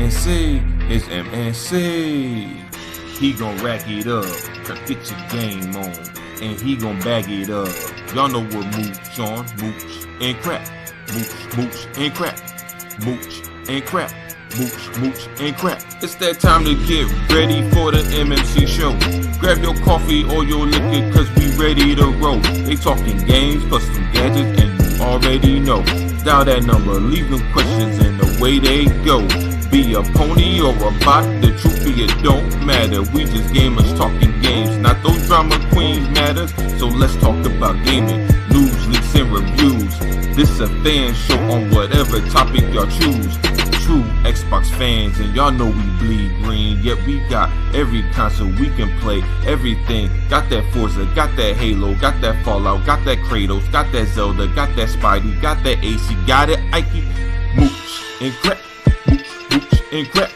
MNC, it's MNC. He gon' rack it up, get your game on, and he gon' bag it up. Y'all know what mooch on, mooch and crap, mooch and crap, mooch and crap, mooch and crap. It's that time to get ready for the MMC show. Grab your coffee or your liquor, cause we ready to roll. They talking games, custom gadgets, and you already know. Dial that number, leave them questions, and away they go. Be a pony or a bot, the truth be it don't matter. We just gamers talking games, not those drama queens matters. So let's talk about gaming, news, leaks, and reviews. This a fan show on whatever topic y'all choose. True Xbox fans, and y'all know we bleed green. Yet we got every console we can play, everything. Got that Forza, got that Halo, got that Fallout, got that Kratos, got that Zelda, got that Spidey, got that AC, got it Ike, mooch and crap. And crap,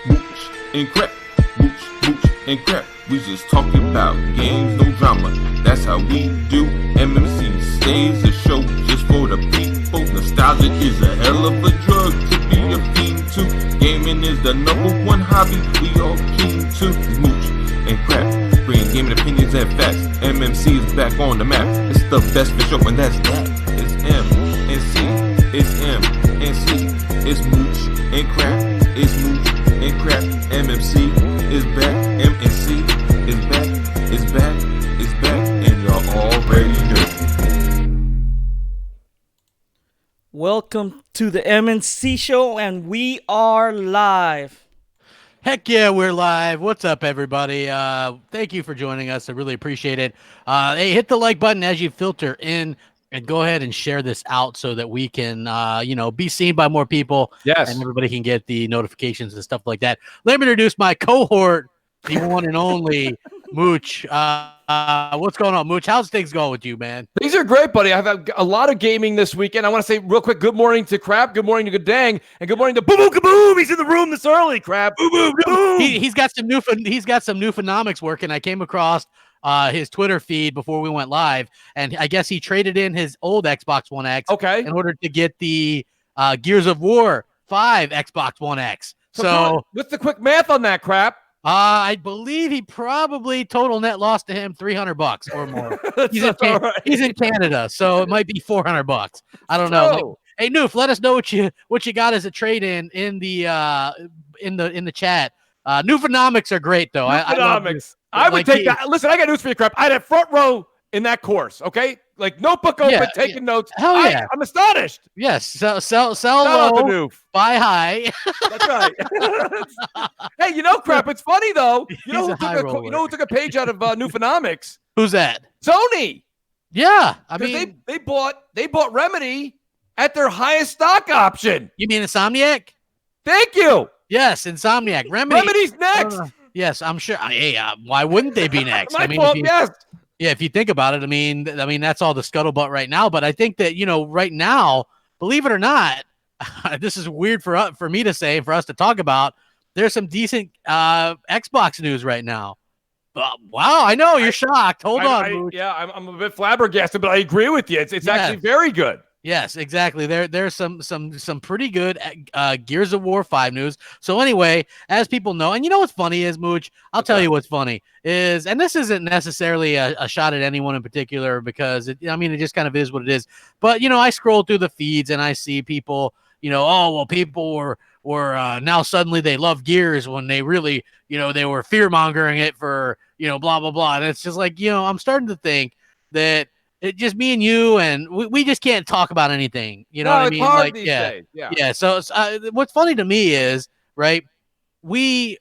mooch and crap, mooch and crap. We just talking about games, no drama. That's how we do. MMC stays a show just for the people. Nostalgia is a hell of a drug to be a fiend to. Gaming is the #1 hobby we all keen to. Mooch and crap, bringing gaming opinions and facts. MMC is back on the map. It's the best for show, and that's that. It's MNC, it's MNC, it's mooch and crap. It's mooch and crap. MMC is back. MNC is back. It's back. It's back. And y'all already know. Welcome to the MNC show, and we are live. Heck yeah, we're live. What's up, everybody? Thank you for joining us. I really appreciate it. Hey, hit the like button as you filter in. And go ahead and share this out so that we can, be seen by more people. Yes. And everybody can get the notifications and stuff like that. Let me introduce my cohort, the one and only Mooch. What's going on, Mooch? How's things going with you, man? Things are great, buddy. I've had a lot of gaming this weekend. I want to say real quick, good morning to Crap, good morning to Good Dang, and good morning to Boom Boom Kaboom. He's in the room this early, Crap. Boom Boom Kaboom. He's got some new phenomics working. I came across his Twitter feed before we went live, and I guess he traded in his old Xbox One X in order to get the Gears of War 5 Xbox One X. So what's the quick math on that, Crap? I believe he probably total net lost to him $300 or more. He's in Canada, so it might be $400. I don't know. Hey, Noof, let us know what you got as a trade in the chat. Newfonomics are great though. I would take that. Listen, I got news for you, Crap. I had a front row in that course, okay? Like notebook open, taking notes. Hell yeah. I'm astonished. Yes. Sell low, buy high. That's right. Hey, Crap, it's funny though. You know who took a page out of Newfonomics? Who's that? Sony. Yeah. I mean they bought Remedy at their highest stock option. You mean Insomniac? Thank you. Yes, Insomniac. Remedy's next. Yes, I'm sure. Hey, why wouldn't they be next? Yes. Yeah, if you think about it, I mean, that's all the scuttlebutt right now. But I think that right now, believe it or not, this is weird for me to say, for us to talk about. There's some decent Xbox news right now. Wow, I know you're shocked. Hold on. I'm a bit flabbergasted, but I agree with you. It's actually very good. Yes, exactly. There's some pretty good Gears of War 5 news. So anyway, as people know, and you know what's funny is, Mooch, I'll tell you what's funny is, and this isn't necessarily a shot at anyone in particular because it just kind of is what it is. But I scroll through the feeds and I see people, people were now suddenly they love Gears when they really, they were fear mongering it for, blah blah blah. And it's just like, I'm starting to think that. It just me and you, and we just can't talk about anything. You know what I mean? Hard these days. Yeah. So what's funny to me is, right, we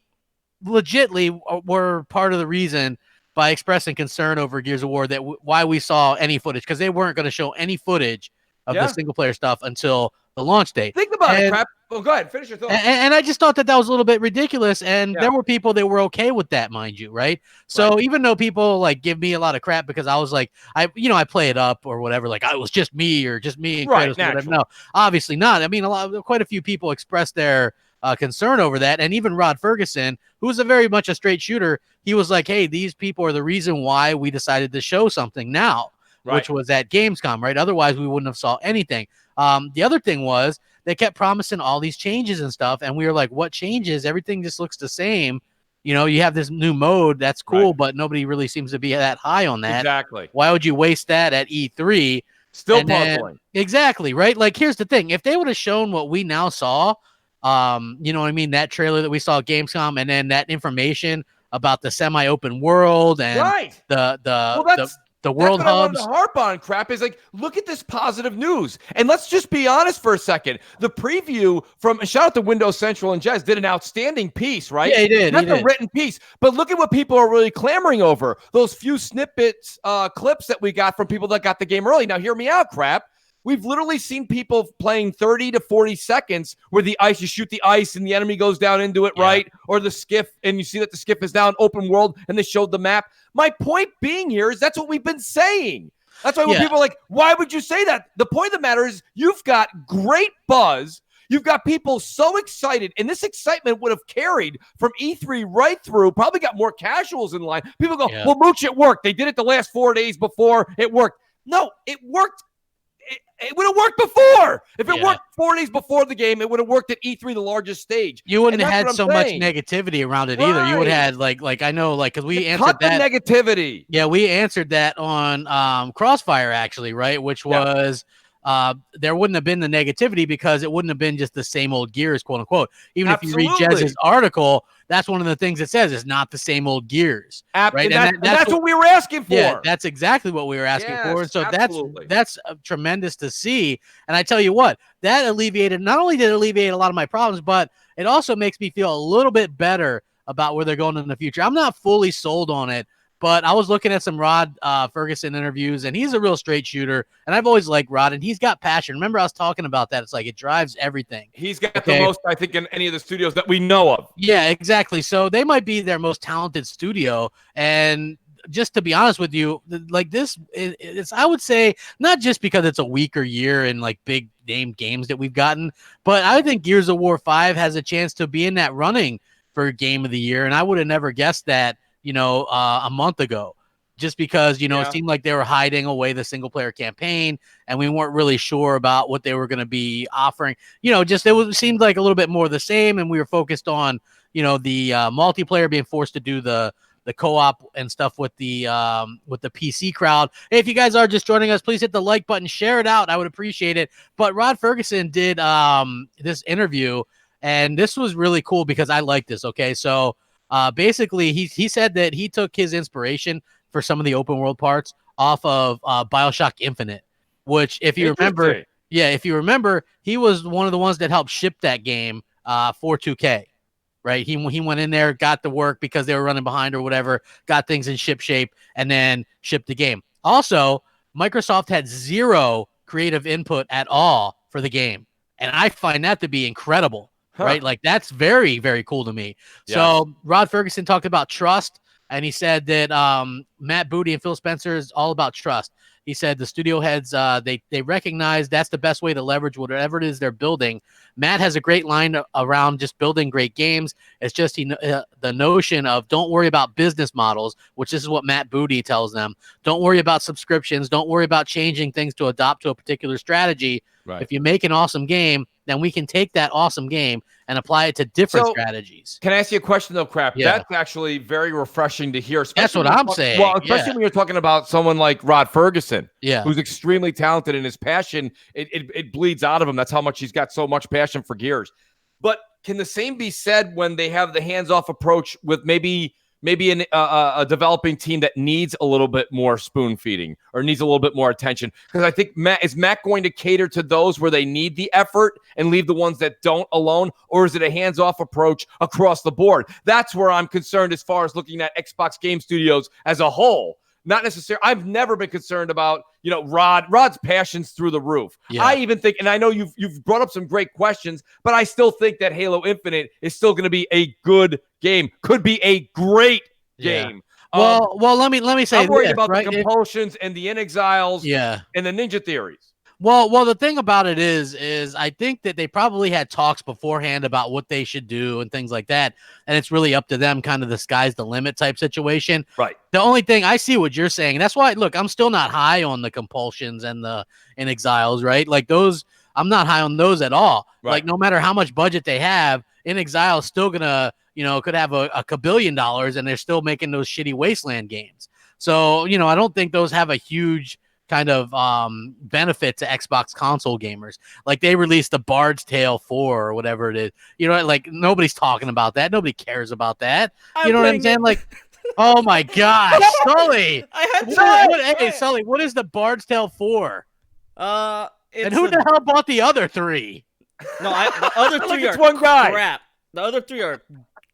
legitly were part of the reason by expressing concern over Gears of War that why we saw any footage, because they weren't going to show any footage of the single player stuff until the launch date. Think about it, Crap. Well, go ahead, finish your thought. And I just thought that was a little bit ridiculous, and there were people that were okay with that, mind you, right? So even though people give me a lot of crap because I was like, I play it up or whatever, like it was just me and Kratos or whatever. No, obviously not. I mean, quite a few people expressed their concern over that, and even Rod Ferguson, who's very much a straight shooter, he was like, hey, these people are the reason why we decided to show something now. Which was at Gamescom, right? Otherwise, we wouldn't have saw anything. The other thing was they kept promising all these changes and stuff, and we were like, what changes? Everything just looks the same. You know, you have this new mode, that's cool, Right. but nobody really seems to be that high on that. Exactly. Why would you waste that at E3? Still puzzling. Exactly, right? Like, here's the thing. If they would have shown what we now saw, you know what I mean, that trailer that we saw at Gamescom, and then that information about the semi-open world and Right. the world That's what I wanted hubs. to harp on, Crap, is like, look at this positive news. And let's just be honest for a second. The preview from, shout out to Windows Central and Jez, did an outstanding piece, right? Yeah, he did. That's a written piece. But look at what people are really clamoring over. Those few snippets, clips that we got from people that got the game early. Now, hear me out, Crap. We've literally seen people playing 30 to 40 seconds where the ice, you shoot the ice and the enemy goes down into it, right? Or the skiff, and you see that the skiff is down, open world, and they showed the map. My point being here is that's what we've been saying. That's why when people are like, why would you say that? The point of the matter is you've got great buzz. You've got people so excited, and this excitement would have carried from E3 right through, probably got more casuals in line. People go, well, Mooch, it worked. They did it the last 4 days before. It worked. No, it worked. It would have worked before. If it worked 4 days before the game, it would have worked at E3, the largest stage. You wouldn't have had so much negativity around it either. You would have had like I know, like, because we answered that negativity. Yeah, we answered that on Crossfire actually, right? Which was there wouldn't have been the negativity because it wouldn't have been just the same old Gears, quote unquote. Even if you read Jez's article, that's one of the things it says is not the same old Gears. Right? And that's what we were asking for. Yeah, that's exactly what we were asking for. And so that's tremendous to see. And I tell you what, that alleviated, not only did it alleviate a lot of my problems, but it also makes me feel a little bit better about where they're going in the future. I'm not fully sold on it, but I was looking at some Rod Ferguson interviews, and he's a real straight shooter. And I've always liked Rod, and he's got passion. Remember, I was talking about that. It's like it drives everything. He's got the most, I think, in any of the studios that we know of. Yeah, exactly. So they might be their most talented studio. And just to be honest with you, like this, it's I would say not just because it's a weaker year and like big name games that we've gotten, but I think Gears of War 5 has a chance to be in that running for Game of the Year. And I would have never guessed that, you know, a month ago, just because, you know, it seemed like they were hiding away the single player campaign and we weren't really sure about what they were going to be offering. You know, just it seemed like a little bit more of the same. And we were focused on, you know, the multiplayer, being forced to do the co-op and stuff with the PC crowd. Hey, if you guys are just joining us, please hit the like button, share it out. I would appreciate it. But Rod Ferguson did this interview, and this was really cool because I like this. Okay, so basically he said that he took his inspiration for some of the open world parts off of BioShock Infinite, which if you remember, he was one of the ones that helped ship that game for 2K. Right, he went in there, got the work because they were running behind or whatever, got things in ship shape, and then shipped the game. Also, Microsoft had zero creative input at all for the game, and I find that to be incredible. Right, like that's very, very cool to me. Yes. So Rod Ferguson talked about trust, and he said that Matt Booty and Phil Spencer is all about trust. He said the studio heads, they recognize that's the best way to leverage whatever it is they're building. Matt has a great line around just building great games. It's just the notion of don't worry about business models, which is what Matt Booty tells them. Don't worry about subscriptions. Don't worry about changing things to adopt to a particular strategy. Right. If you make an awesome game, then we can take that awesome game and apply it to different strategies. Can I ask you a question, though, Crap? Yeah. That's actually very refreshing to hear. That's what I'm saying. Well, especially when you're talking about someone like Rod Ferguson, yeah, who's extremely talented, and his passion, it bleeds out of him. That's how much he's got so much passion for Gears. But can the same be said when they have the hands-off approach with maybe a developing team that needs a little bit more spoon feeding or needs a little bit more attention? Because I think Matt going to cater to those where they need the effort and leave the ones that don't alone, or is it a hands-off approach across the board? That's where I'm concerned as far as looking at Xbox Game Studios as a whole. Not necessarily. I've never been concerned about, you know, Rod's passions through the roof. Yeah. I even think, and I know you've brought up some great questions, but I still think that Halo Infinite is still going to be a good game. Could be a great game. Well, let me say, I'm worried about the compulsions and the in-exiles, and the ninja theories. Well, the thing about it is I think that they probably had talks beforehand about what they should do and things like that, and it's really up to them, kind of the sky's the limit type situation. Right. The only thing I see what you're saying, and that's why, look, I'm still not high on the compulsions and the in-exiles, right? Like those, I'm not high on those at all. Right. Like no matter how much budget they have, In Exile is still gonna, could have a kabillion dollars, and they're still making those shitty Wasteland games. So, I don't think those have a huge kind of benefit to Xbox console gamers. Like they released the Bard's Tale 4 or whatever it is. Like nobody's talking about that. Nobody cares about that. You know what I'm saying? Like, oh my gosh, Sully! Sully, what is the Bard's Tale 4? And who the hell bought the other 3? No, the other 3 are one guy. crap. The other 3 are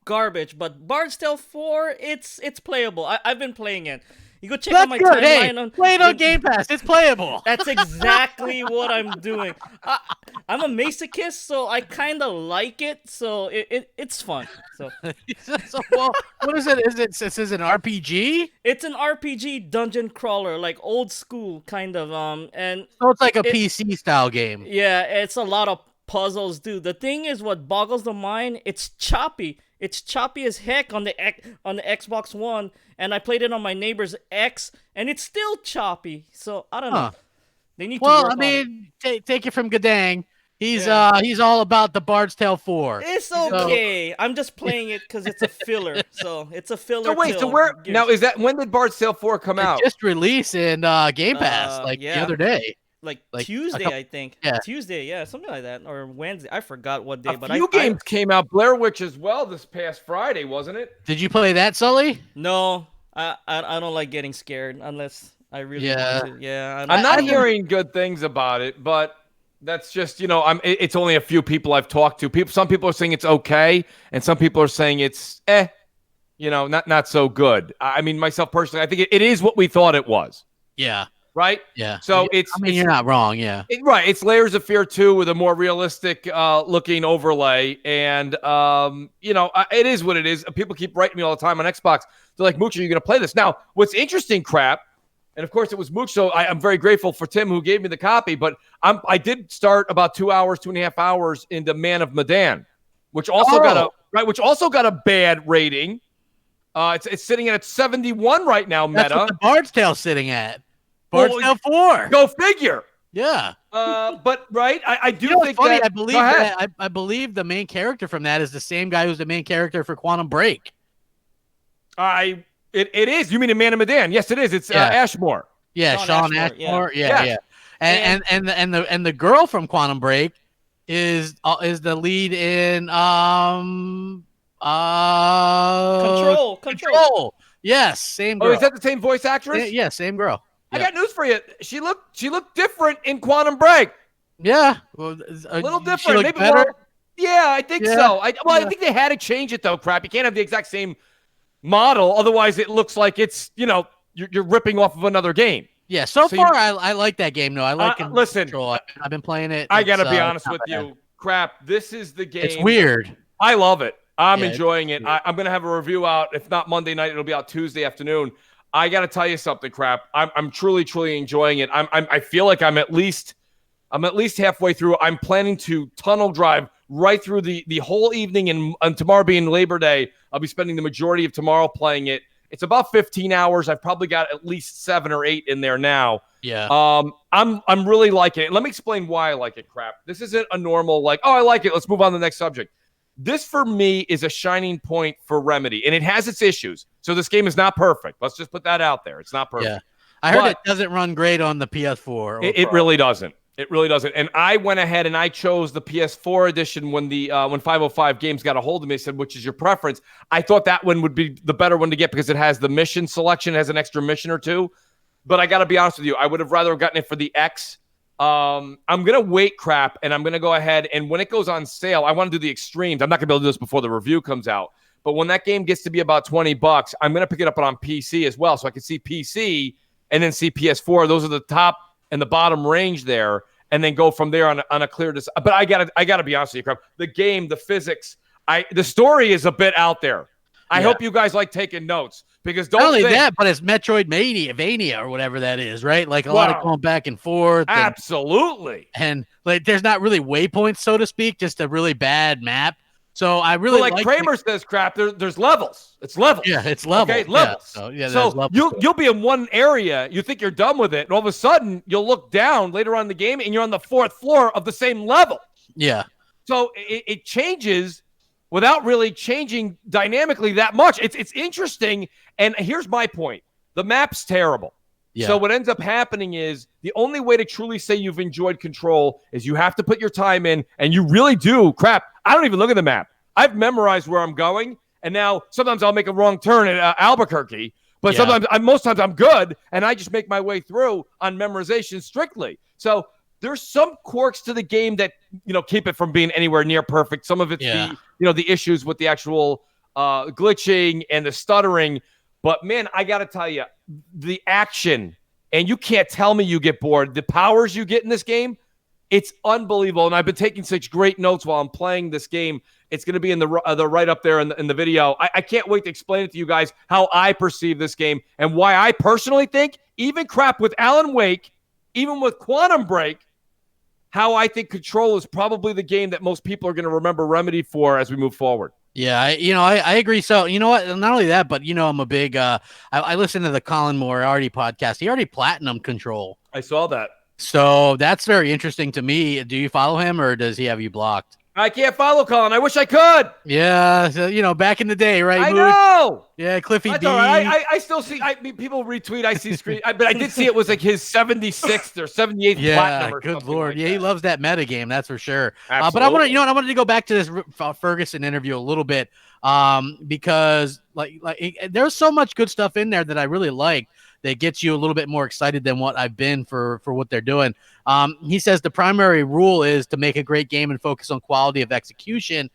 garbage. But Bard's Tale 4, it's playable. I've been playing it. You go check out my timeline. Play it on Game Pass. It's playable. That's exactly what I'm doing. I'm a masochist, so I kind of like it. So it's fun. So, well, what is it? Is it an RPG? It's an RPG dungeon crawler, like old school kind of. And so it's like a PC style game. Yeah, it's a lot of puzzles, dude. The thing is, what boggles the mind, it's choppy. It's choppy as heck on the Xbox One, and I played it on my neighbor's X, and it's still choppy. So I don't know. They need to work on it. Take it from Gadang. He's all about the Bard's Tale 4. It's okay. I'm just playing it because it's a filler. So it's a filler. So wait, so where now is that? When did Bard's Tale 4 come out? Just released in Game Pass the other day. Like Tuesday, I think. Yeah. Tuesday, something like that, or Wednesday. I forgot what day. But a few games came out. Blair Witch as well this past Friday, wasn't it? Did you play that, Sully? No, I don't like getting scared unless I really want to. Yeah, I'm not hearing good things about it, but that's just it's only a few people I've talked to. Some people are saying it's okay, and some people are saying it's not so good. I mean, myself personally, I think it is what we thought it was. Yeah. Right? Yeah. So you're not wrong. Yeah. Right. It's Layers of Fear 2 with a more realistic looking overlay. And, it is what it is. People keep writing me all the time on Xbox. They're like, Mooch, are you going to play this? Now, what's interesting, Crap, and of course it was Mooch, so I'm very grateful for Tim who gave me the copy, but I did start about 2.5 hours into Man of Medan, which also got a bad rating. It's sitting at 71 right now, Meta. That's what the Bard's Tale's sitting at. Bard's Tale 4. Go figure. Yeah. But right, I do think funny, that I believe the main character from that is the same guy who's the main character for Quantum Break. It is. You mean in Man of Medan? Yes, it is. It's Ashmore. Yeah, Sean Ashmore. Yeah. And the girl from Quantum Break is the lead in Control. Yes, same girl. Oh, is that the same voice actress? Yeah, same girl. I got news for you. She looked different in Quantum Break. Yeah, a little different. Maybe better. Yeah, I think so. I think they had to change it though. Crap, you can't have the exact same model, otherwise it looks like it's you're ripping off of another game. Yeah, so far I like that game. No, I like it. Listen, I've been playing it. I gotta be honest with you. Crap, this is the game. It's weird. I love it. I'm enjoying it. I'm gonna have a review out. If not Monday night, it'll be out Tuesday afternoon. I got to tell you something, Crap. I'm truly, truly enjoying it. I feel like I'm at least halfway through. I'm planning to tunnel drive right through the whole evening, and tomorrow being Labor Day, I'll be spending the majority of tomorrow playing it. It's about 15 hours. I've probably got at least 7 or 8 in there now. Yeah. I'm really liking it. Let me explain why I like it, Crap. This isn't a normal I like it. Let's move on to the next subject. This, for me, is a shining point for Remedy, and it has its issues. So this game is not perfect. Let's just put that out there. It's not perfect. Yeah. I heard it doesn't run great on the PS4. It really doesn't. It really doesn't. And I went ahead and I chose the PS4 edition when when 505 Games got a hold of me. I said, which is your preference? I thought that one would be the better one to get because it has the mission selection, it has an extra mission or two. But I got to be honest with you, I would have rather gotten it for the X. I'm gonna wait, Crap, and I'm gonna go ahead and when it goes on sale, I want to do the extremes. I'm not gonna be able to do this before the review comes out, but when that game gets to be about $20, I'm gonna pick it up on PC as well, so I can see PC and then see PS4. Those are the top and the bottom range there, and then go from there on a clear. But I gotta be honest with you, Crap. The game, the physics, the story is a bit out there. I hope you guys like taking notes. Because not only that, but it's Metroidvania or whatever that is, right? Like a lot of going back and forth. Absolutely. And like, there's not really waypoints, so to speak, just a really bad map. So I really like Kramer says, crap. There's levels. It's levels. Yeah, it's levels. Okay, levels. So you'll be in one area. You think you're done with it, and all of a sudden you'll look down later on in the game, and you're on the 4th floor of the same level. Yeah. So it changes without really changing dynamically that much. It's interesting. And here's my point: the map's terrible. Yeah. So what ends up happening is the only way to truly say you've enjoyed Control is you have to put your time in, and you really do. Crap, I don't even look at the map. I've memorized where I'm going, and now sometimes I'll make a wrong turn at Albuquerque, but most times I'm good, and I just make my way through on memorization strictly. So there's some quirks to the game that keep it from being anywhere near perfect. Some of it's the issues with the actual glitching and the stuttering. But, man, I got to tell you, the action, and you can't tell me you get bored. The powers you get in this game, it's unbelievable. And I've been taking such great notes while I'm playing this game. It's going to be in the right up there in the video. I can't wait to explain it to you guys how I perceive this game and why I personally think, even crap with Alan Wake, even with Quantum Break, how I think Control is probably the game that most people are going to remember Remedy for as we move forward. Yeah, I agree. So, you know what? Not only that, but, I'm a big I listen to the Colin Moriarty podcast. He already platinumed Control. I saw that. So that's very interesting to me. Do you follow him, or does he have you blocked? I can't follow Colin. I wish I could. Yeah, so, back in the day, right? I know. Yeah, Cliffy That's B. All right. I still see. People retweet. I see screen. But I did see it was like his 76th or 78th platinum. Or good lord. Like yeah, he loves that meta game. That's for sure. Absolutely. But I wanted to go back to this Ferguson interview a little bit, because there's so much good stuff in there that I really like. That gets you a little bit more excited than what I've been for what they're doing. He says the primary rule is to make a great game and focus on quality of execution.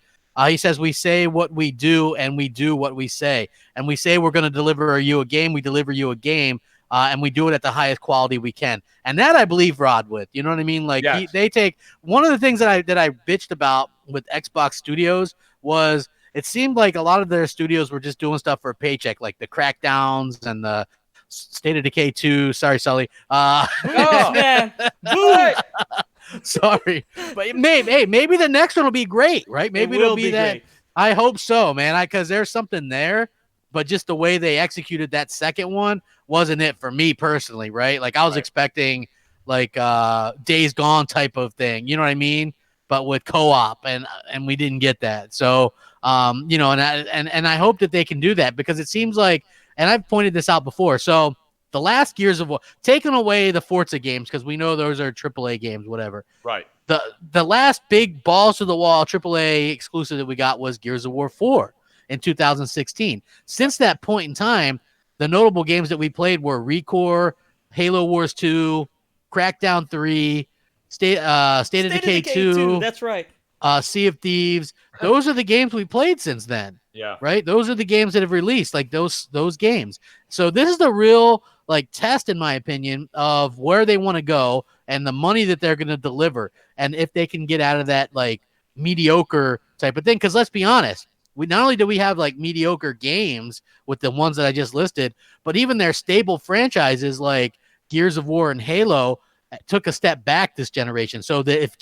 He says we say what we do and we do what we say. And we say we're going to deliver you a game, we deliver you a game, and we do it at the highest quality we can. And that I believe Rod with. You know what I mean? Like they take one of the things that I bitched about with Xbox Studios was it seemed like a lot of their studios were just doing stuff for a paycheck, like the Crackdowns and the State of Decay 2. Sorry, Sully. Man. Sorry. But maybe the next one will be great, right? Maybe it'll be that. Great. I hope so, man. Because there's something there, but just the way they executed that second one wasn't it for me personally, right? Like I was expecting like Days Gone type of thing, you know what I mean? But with co-op, and we didn't get that. So, and I hope that they can do that, because it seems like, and I've pointed this out before. So the last Gears of War, taking away the Forza games, because we know those are AAA games, whatever. Right. The last big balls to the wall AAA exclusive that we got was Gears of War 4 in 2016. Since that point in time, the notable games that we played were ReCore, Halo Wars 2, Crackdown 3, State of Decay 2. That's right. Sea of Thieves. Those are the games we played since then. Yeah. Right. Those are the games that have released, like those games. So this is the real test, in my opinion, of where they want to go and the money that they're going to deliver, and if they can get out of that mediocre type of thing. Because let's be honest, we not only do we have mediocre games with the ones that I just listed, but even their stable franchises like Gears of War and Halo took a step back this generation. So that if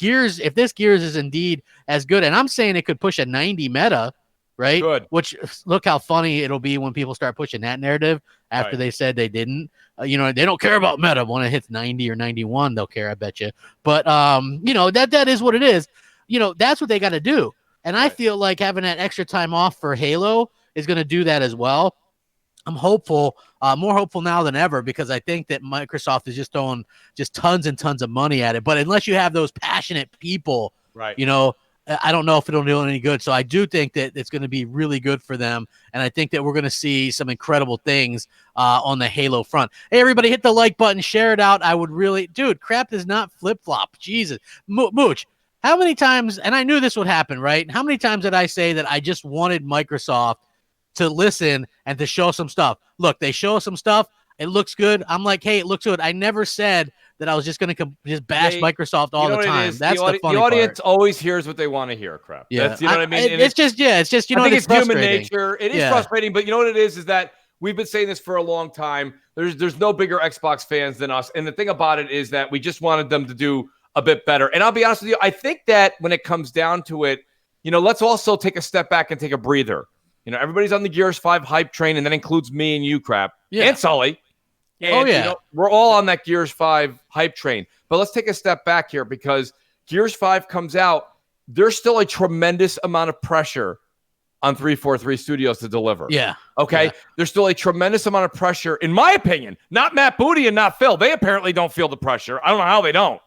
this Gears is indeed as good, and I'm saying it could push a 90 meta, right? Good. Which, look how funny it'll be when people start pushing that narrative after they said they didn't. They don't care about meta. When it hits 90 or 91, they'll care, I bet you. But that is what it is. That's what they got to do. And I feel like having that extra time off for Halo is going to do that as well. I'm hopeful, more hopeful now than ever, because I think that Microsoft is just throwing just tons and tons of money at it. But unless you have those passionate people, right? I don't know if it'll do any good. So I do think that it's going to be really good for them. And I think that we're going to see some incredible things on the Halo front. Hey, everybody, hit the like button, share it out. I would really, dude, crap is not flip-flop. Jesus. Mooch, how many times, and I knew this would happen, right? How many times did I say that I just wanted Microsoft to listen and to show some stuff? Look, they show some stuff. It looks good. I'm like, hey, it looks good. I never said that I was just going to just bash Microsoft all the time. That's the funny The audience part. Always hears what they want to hear, crap. Yeah. That's, you know what I mean? It's just, I think it's human nature. It is frustrating, but you know what it is that we've been saying this for a long time. There's no bigger Xbox fans than us. And the thing about it is that we just wanted them to do a bit better. And I'll be honest with you, I think that when it comes down to it, let's also take a step back and take a breather. Everybody's on the Gears 5 hype train, and that includes me and you, Crap, and Sully. And, we're all on that Gears 5 hype train. But let's take a step back here because Gears 5 comes out. There's still a tremendous amount of pressure on 343 Studios to deliver. Yeah. Okay? Yeah. There's still a tremendous amount of pressure, in my opinion. Not Matt Booty and not Phil. They apparently don't feel the pressure. I don't know how they don't.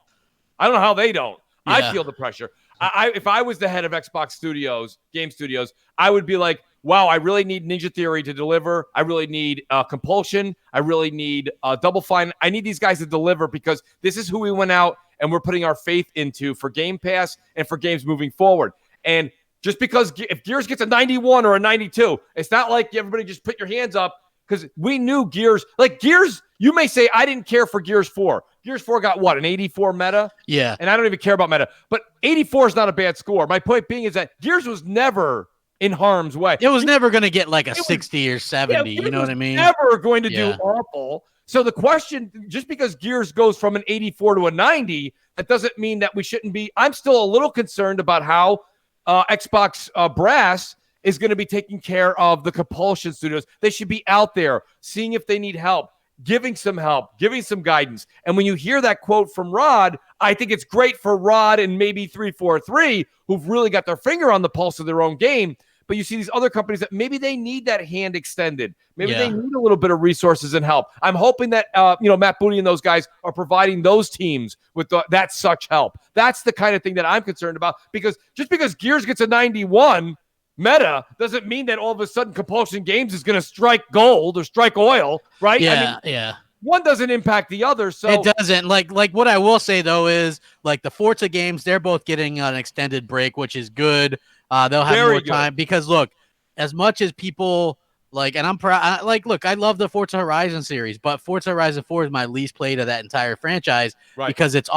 Yeah. I feel the pressure. If I was the head of Xbox Studios, Game Studios, I would be like, wow, I really need Ninja Theory to deliver. I really need Compulsion. I really need Double Fine. I need these guys to deliver because this is who we went out and we're putting our faith into for Game Pass and for games moving forward. And just because if Gears gets a 91 or a 92, it's not like everybody just put your hands up because we knew Gears. Like Gears, you may say, I didn't care for Gears 4. Gears 4 got what, an 84 meta? Yeah. And I don't even care about meta. But 84 is not a bad score. My point being is that Gears was never in harm's way. It was never going to get like a 60 or 70. Yeah, you know what I mean? Never going to do awful. So the question, just because Gears goes from an 84 to a 90, that doesn't mean that we shouldn't be. I'm still a little concerned about how Xbox Brass is going to be taking care of the Compulsion Studios. They should be out there seeing if they need help, giving some help, giving some guidance. And when you hear that quote from Rod, I think it's great for Rod and maybe 343 who've really got their finger on the pulse of their own game. But you see these other companies that maybe they need that hand extended. Maybe they need a little bit of resources and help. I'm hoping that, Matt Booty and those guys are providing those teams with that such help. That's the kind of thing that I'm concerned about because just because Gears gets a 91 meta doesn't mean that all of a sudden Compulsion Games is going to strike gold or strike oil, right? Yeah, One doesn't impact the other. So it doesn't. Like what I will say though is like the Forza games, they're both getting an extended break, which is good. They'll have more time because look, as much as people like, and I'm proud. Look, I love the Forza Horizon series, but Forza Horizon 4 is my least played of that entire franchise because it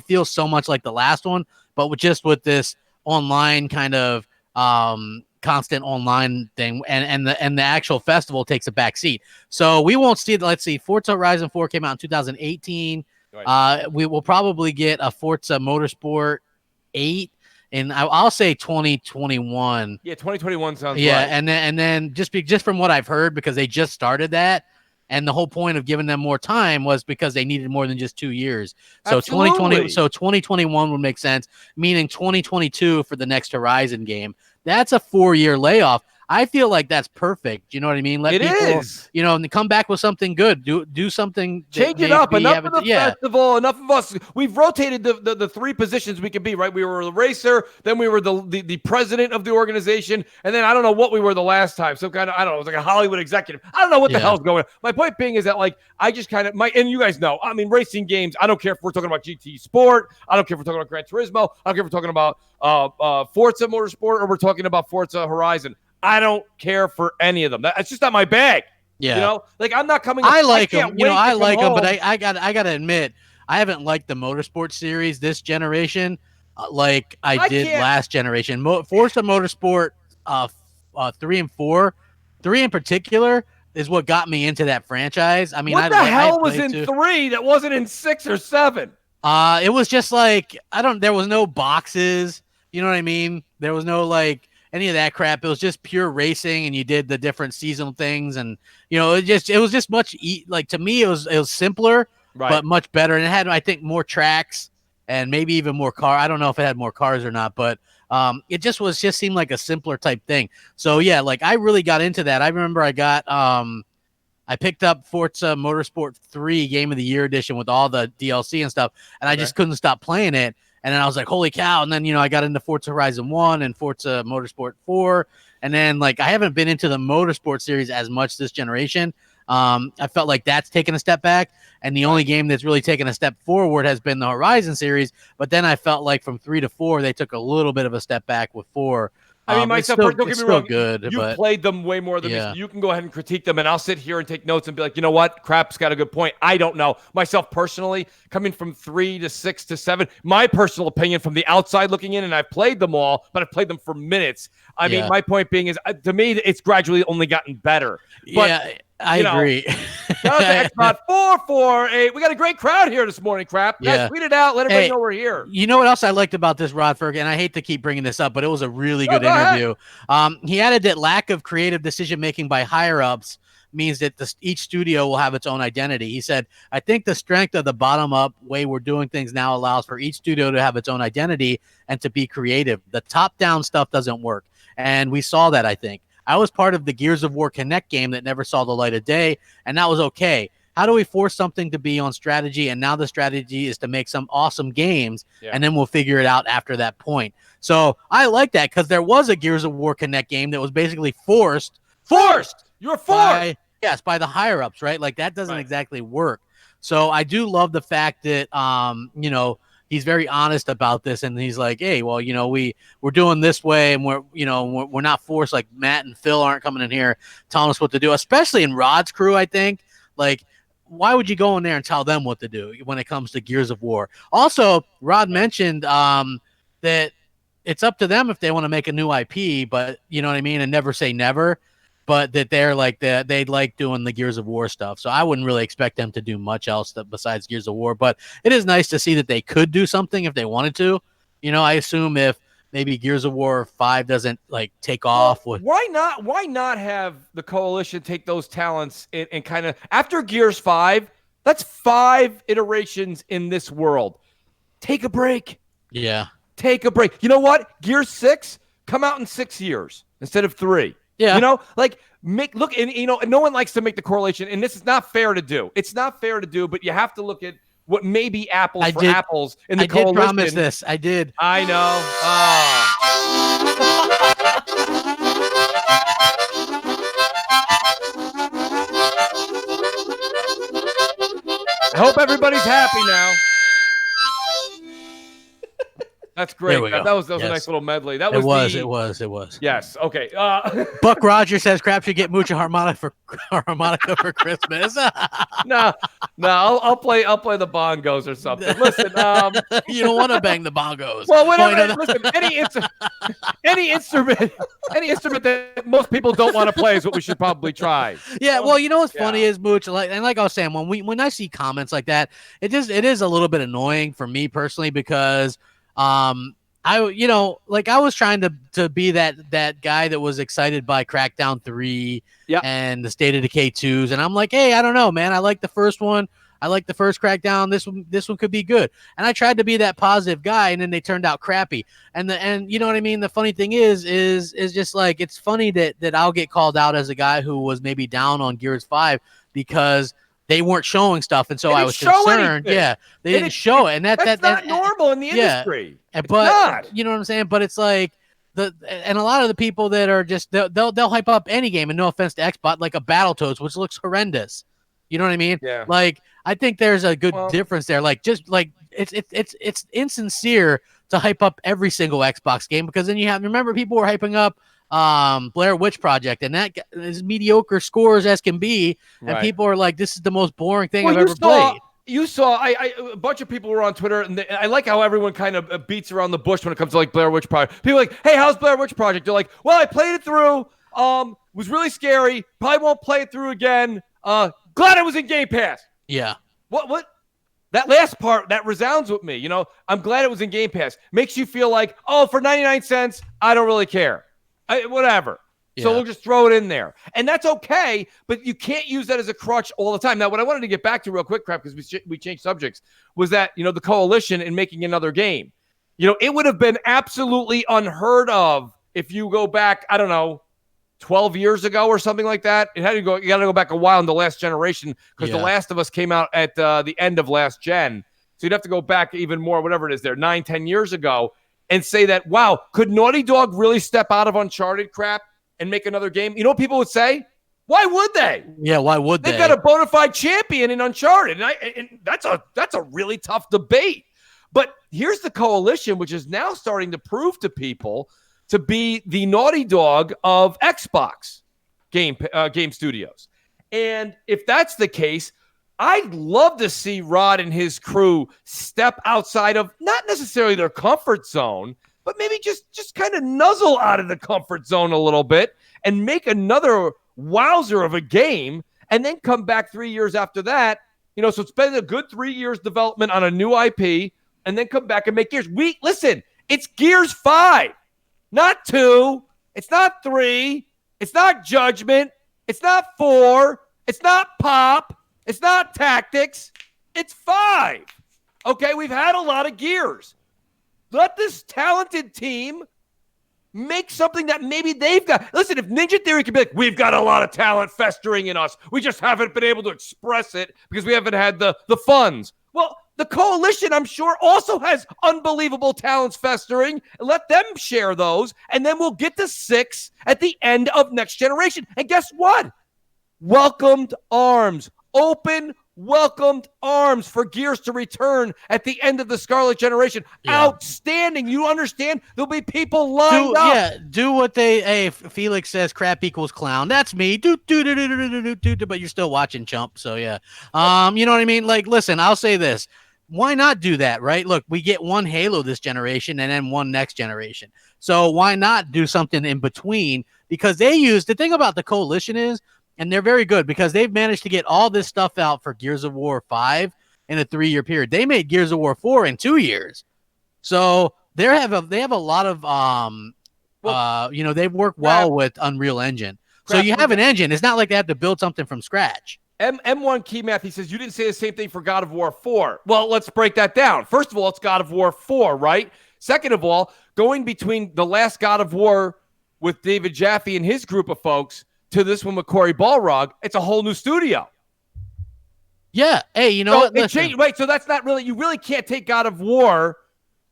feels so much like the last one, but with this online kind of constant online thing, and the actual festival takes a back seat. So we won't see. Let's see, Forza Horizon 4 came out in 2018. We will probably get a Forza Motorsport 8. And I'll say 2021. Yeah, 2021 sounds right. Yeah, and then just from what I've heard, because they just started that, and the whole point of giving them more time was because they needed more than just 2 years. So 2021 would make sense, meaning 2022 for the next Horizon game. That's a 4-year layoff. I feel like that's perfect. You know what I mean? Let people, and come back with something good. Do something. Change it up. Enough of the festival. Enough of us. We've rotated the three positions we could be, right? We were the racer, then we were the president of the organization, and then I don't know what we were the last time. Some kind of, I don't know, it was like a Hollywood executive. I don't know what the hell's going on. My point being is that, like, I just kind of, and you guys know, I mean, racing games, I don't care if we're talking about GT Sport. I don't care if we're talking about Gran Turismo. I don't care if we're talking about Forza Motorsport or we're talking about Forza Horizon. I don't care for any of them. It's just not my bag. Yeah. Like I'm not coming. I like them. I like them, but I got to admit, I haven't liked the Motorsport series this generation like I did last generation. Forza Motorsport 3 and 4, 3 in particular is what got me into that franchise. I mean, what the hell was in 3 that wasn't in 6 or 7? It was just like there was no boxes. You know what I mean? There was no like any of that crap. It was just pure racing, and you did the different seasonal things, and it was just much like, to me it was simpler, but much better, and it had, I think, more tracks and maybe even more car. I don't know if it had more cars or not, but it just seemed like a simpler type thing. So yeah, like I really got into that. I remember I picked up Forza Motorsport 3 Game of the Year edition with all the DLC and stuff, and I just couldn't stop playing it. And then I was like, holy cow. And then, I got into Forza Horizon 1 and Forza Motorsport 4. And then, like, I haven't been into the Motorsport series as much this generation. I felt like that's taken a step back. And the only game that's really taken a step forward has been the Horizon series. But then I felt like from 3 to 4, they took a little bit of a step back with 4. I mean, myself, don't get me wrong. Good, you played them way more than me. So you can go ahead and critique them, and I'll sit here and take notes and be like, you know what? Crap's got a good point. I don't know. Myself personally, coming from 3 to 6 to 7, my personal opinion from the outside looking in, and I've played them all, but I've played them for minutes. I mean, my point being is, to me, it's gradually only gotten better. But I agree. Shout out to Xbot 448. We got a great crowd here this morning, Crap. Guys, tweet it out. Let everybody know we're here. You know what else I liked about this, Rod Ferg? And I hate to keep bringing this up, but it was a really good interview. He added that lack of creative decision-making by higher-ups means that each studio will have its own identity. He said, I think the strength of the bottom-up way we're doing things now allows for each studio to have its own identity and to be creative. The top-down stuff doesn't work. And we saw that, I think. I was part of the Gears of War Connect game that never saw the light of day, and that was okay. How do we force something to be on strategy, and now the strategy is to make some awesome games, and then we'll figure it out after that point. So I like that because there was a Gears of War Connect game that was basically forced. You were forced. By the higher-ups, right? Like, that doesn't exactly work. So I do love the fact that, he's very honest about this, and he's like, hey, well, we're doing this way, and we're not forced. Like, Matt and Phil aren't coming in here telling us what to do, especially in Rod's crew, I think. Like, why would you go in there and tell them what to do when it comes to Gears of War? Also, Rod mentioned that it's up to them if they want to make a new IP, but you know what I mean, and never say never. But that they're like they like doing the Gears of War stuff. So I wouldn't really expect them to do much else besides Gears of War. But it is nice to see that they could do something if they wanted to. I assume if maybe Gears of War 5 doesn't take off. Why not have the Coalition take those talents and kind of after Gears 5? That's 5 iterations in this world. Take a break. Yeah. Take a break. You know what? Gears 6 come out in 6 years instead of 3. Yeah. No one likes to make the correlation, and this is not fair to do. It's not fair to do, but you have to look at what may be apples apples in the Coalition. I did promise this. I did. I know. I hope everybody's happy now. That's great. That was a nice little medley. It was. Yes. Okay. Buck Rogers says Crap should get Mooch a harmonica for Christmas. No. I'll play the bongos or something. Listen, you don't want to bang the bongos. Well, listen, any instrument that most people don't want to play is what we should probably try. Yeah. Well, you know what's funny is Mooch, like I was saying, when I see comments like that, it is a little bit annoying for me personally because. I was trying to be that guy that was excited by Crackdown 3 and the State of Decay 2s. And I'm like, hey, I don't know, man. I like the first one. I like the first Crackdown. This one could be good. And I tried to be that positive guy, and then they turned out crappy. And you know what I mean? The funny thing is just like, it's funny that I'll get called out as a guy who was maybe down on Gears 5 because they weren't showing stuff, and so I was concerned. Yeah, they didn't show it, and that's not normal in the industry. But you know what I'm saying. But it's like and a lot of the people that are just they'll hype up any game, and no offense to Xbox, like a Battletoads, which looks horrendous. You know what I mean? Yeah. Like I think there's a good difference there. Like just like it's insincere to hype up every single Xbox game because then remember people were hyping up Blair Witch Project, and that is mediocre scores as can be, and people are like, this is the most boring thing I've ever played. You saw a bunch of people were on Twitter, and I like how everyone kind of beats around the bush when it comes to like Blair Witch Project. People are like, hey, how's Blair Witch Project? They're like, well, I played it through, was really scary, probably won't play it through again, glad it was in Game Pass. Yeah. What that last part, that resounds with me. I'm glad it was in Game Pass. Makes you feel like, oh, for 99 cents, I don't really care. Whatever. Yeah. So we'll just throw it in there. And that's okay, but you can't use that as a crutch all the time. Now, what I wanted to get back to real quick, Crap, because we changed subjects, was that, the Coalition in making another game. It would have been absolutely unheard of if you go back, I don't know, 12 years ago or something like that. You got to go back a while in the last generation because The Last of Us came out at the end of last gen. So you'd have to go back even more, whatever it is there, 9-10 years ago. And say that, wow, could Naughty Dog really step out of Uncharted crap and make another game? You know what people would say? Why would they? Yeah, why would they? They've got a bona fide champion in Uncharted, and that's a really tough debate. But here's the Coalition, which is now starting to prove to people to be the Naughty Dog of Xbox game studios. And if that's the case, I'd love to see Rod and his crew step outside of not necessarily their comfort zone, but maybe just kind of nuzzle out of the comfort zone a little bit and make another wowzer of a game and then come back 3 years after that. So it's been a good 3 years development on a new IP, and then come back and make Gears. Listen, it's Gears 5, not 2. It's not 3. It's not Judgment. It's not 4. It's not Pop. It's not Tactics. It's 5. Okay, we've had a lot of Gears. Let this talented team make something that maybe they've got. Listen, if Ninja Theory can be like, we've got a lot of talent festering in us, we just haven't been able to express it because we haven't had the funds. Well, the Coalition, I'm sure, also has unbelievable talents festering. Let them share those, and then we'll get to 6 at the end of Next Generation. And guess what? Welcomed arms. Open welcomed arms for Gears to return at the end of the Scarlet Generation. Yeah. Outstanding. You understand? There'll be people lined up. Yeah, do what Felix says, crap equals clown. That's me. But you're still watching Chump, so yeah. You know what I mean? Like, listen, I'll say this. Why not do that, right? Look, we get one Halo this generation and then one next generation. So why not do something in between? Because the thing about the Coalition is, and they're very good because they've managed to get all this stuff out for Gears of War 5 in a 3-year period. They made Gears of War 4 in 2 years. So they have a lot of they've worked well with Unreal Engine. So you have an engine. It's not like they have to build something from scratch. M1 Key Math, he says, you didn't say the same thing for God of War 4. Well, let's break that down. First of all, it's God of War 4, right? Second of all, going between the last God of War with David Jaffe and his group of folks to this one with Cory Balrog, it's a whole new studio. Yeah. Hey, you know what? Right, so that's not really, you really can't take God of War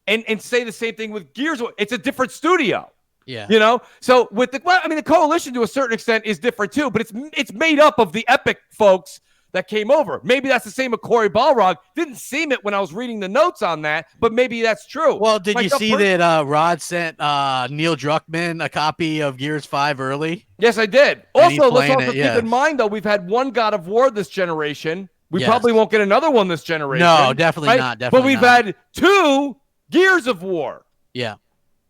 and say the same thing with Gears. It's a different studio. Yeah. So with the Coalition to a certain extent is different too, but it's made up of the Epic folks that came over. Maybe that's the same with Cory Balrog. Didn't seem it when I was reading the notes on that, but maybe that's true. Well, did you see that Rod sent Neil Druckmann a copy of Gears 5 early? Yes, I did. Also, let's also keep in mind, though, we've had one God of War this generation. We probably won't get another one this generation. No, definitely not. But we've had 2 Gears of War. Yeah.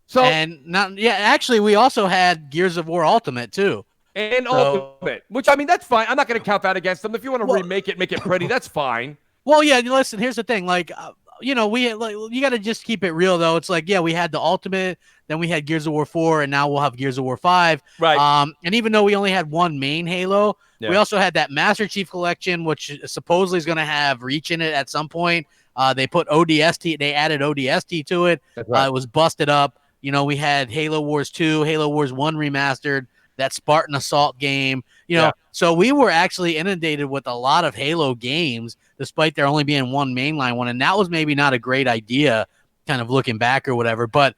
So actually, we also had Gears of War Ultimate, too. And Ultimate, which, that's fine. I'm not going to count that against them. If you want to remake it, make it pretty, that's fine. Well, yeah, listen, here's the thing. Like, you got to just keep it real, though. It's like, yeah, we had the Ultimate, then we had Gears of War 4, and now we'll have Gears of War 5. Right. And even though we only had one main Halo, we also had that Master Chief Collection, which supposedly is going to have Reach in it at some point. They put ODST, they added ODST to it. Right. It was busted up. We had Halo Wars 2, Halo Wars 1 remastered, that Spartan Assault game, so we were actually inundated with a lot of Halo games, despite there only being one mainline one. And that was maybe not a great idea, kind of looking back or whatever. But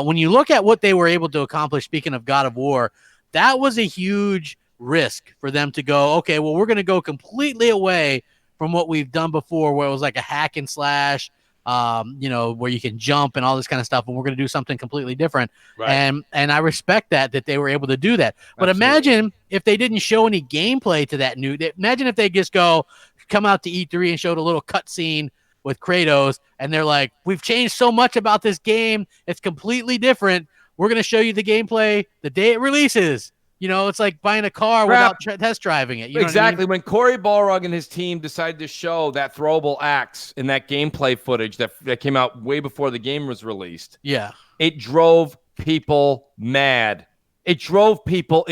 when you look at what they were able to accomplish, speaking of God of War, that was a huge risk for them to go, okay, well, we're going to go completely away from what we've done before, where it was like a hack and slash, where you can jump and all this kind of stuff, and we're going to do something completely different. Right. And I respect that they were able to do that. But imagine if they didn't show any gameplay to that imagine if they just come out to E3 and showed a little cutscene with Kratos, and they're like, we've changed so much about this game. It's completely different. We're going to show you the gameplay the day it releases. It's like buying a car without test driving it. You know exactly. what I mean? When Cory Balrog and his team decided to show that throwable axe in that gameplay footage that came out way before the game was released, it drove people mad. It drove people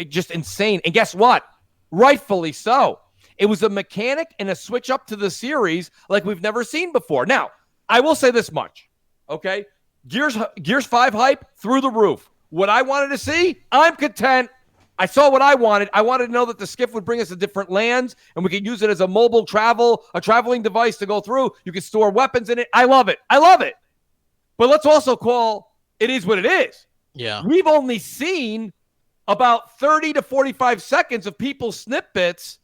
just insane. And guess what? Rightfully so. It was a mechanic and a switch up to the series like we've never seen before. Now, I will say this much, okay? Gears 5 hype through the roof. What I wanted to see, I'm content. I saw what I wanted. I wanted to know that the skiff would bring us to different lands, and we could use it as a a traveling device to go through. You can store weapons in it. I love it. But let's also call it is what it is. Yeah. We've only seen about 30 to 45 seconds of people's snippets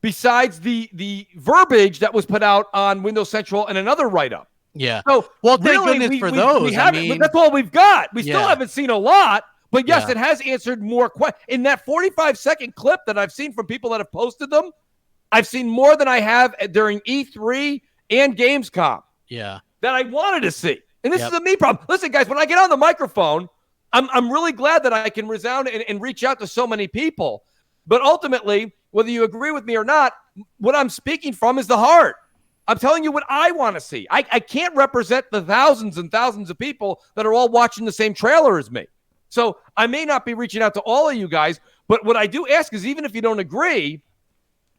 besides the verbiage that was put out on Windows Central and another write-up. Yeah. So, well, thank goodness for those. We haven't, but that's all we've got. We still haven't seen a lot, but yes, it has answered more questions. In that 45-second clip that I've seen from people that have posted them, I've seen more than I have during E3 and Gamescom. Yeah. That I wanted to see. And this is a me problem. Listen, guys, when I get on the microphone, I'm really glad that I can resound and reach out to so many people. But ultimately, whether you agree with me or not, what I'm speaking from is the heart. I'm telling you what I want to see. I can't represent the thousands and thousands of people that are all watching the same trailer as me. So I may not be reaching out to all of you guys, but what I do ask is, even if you don't agree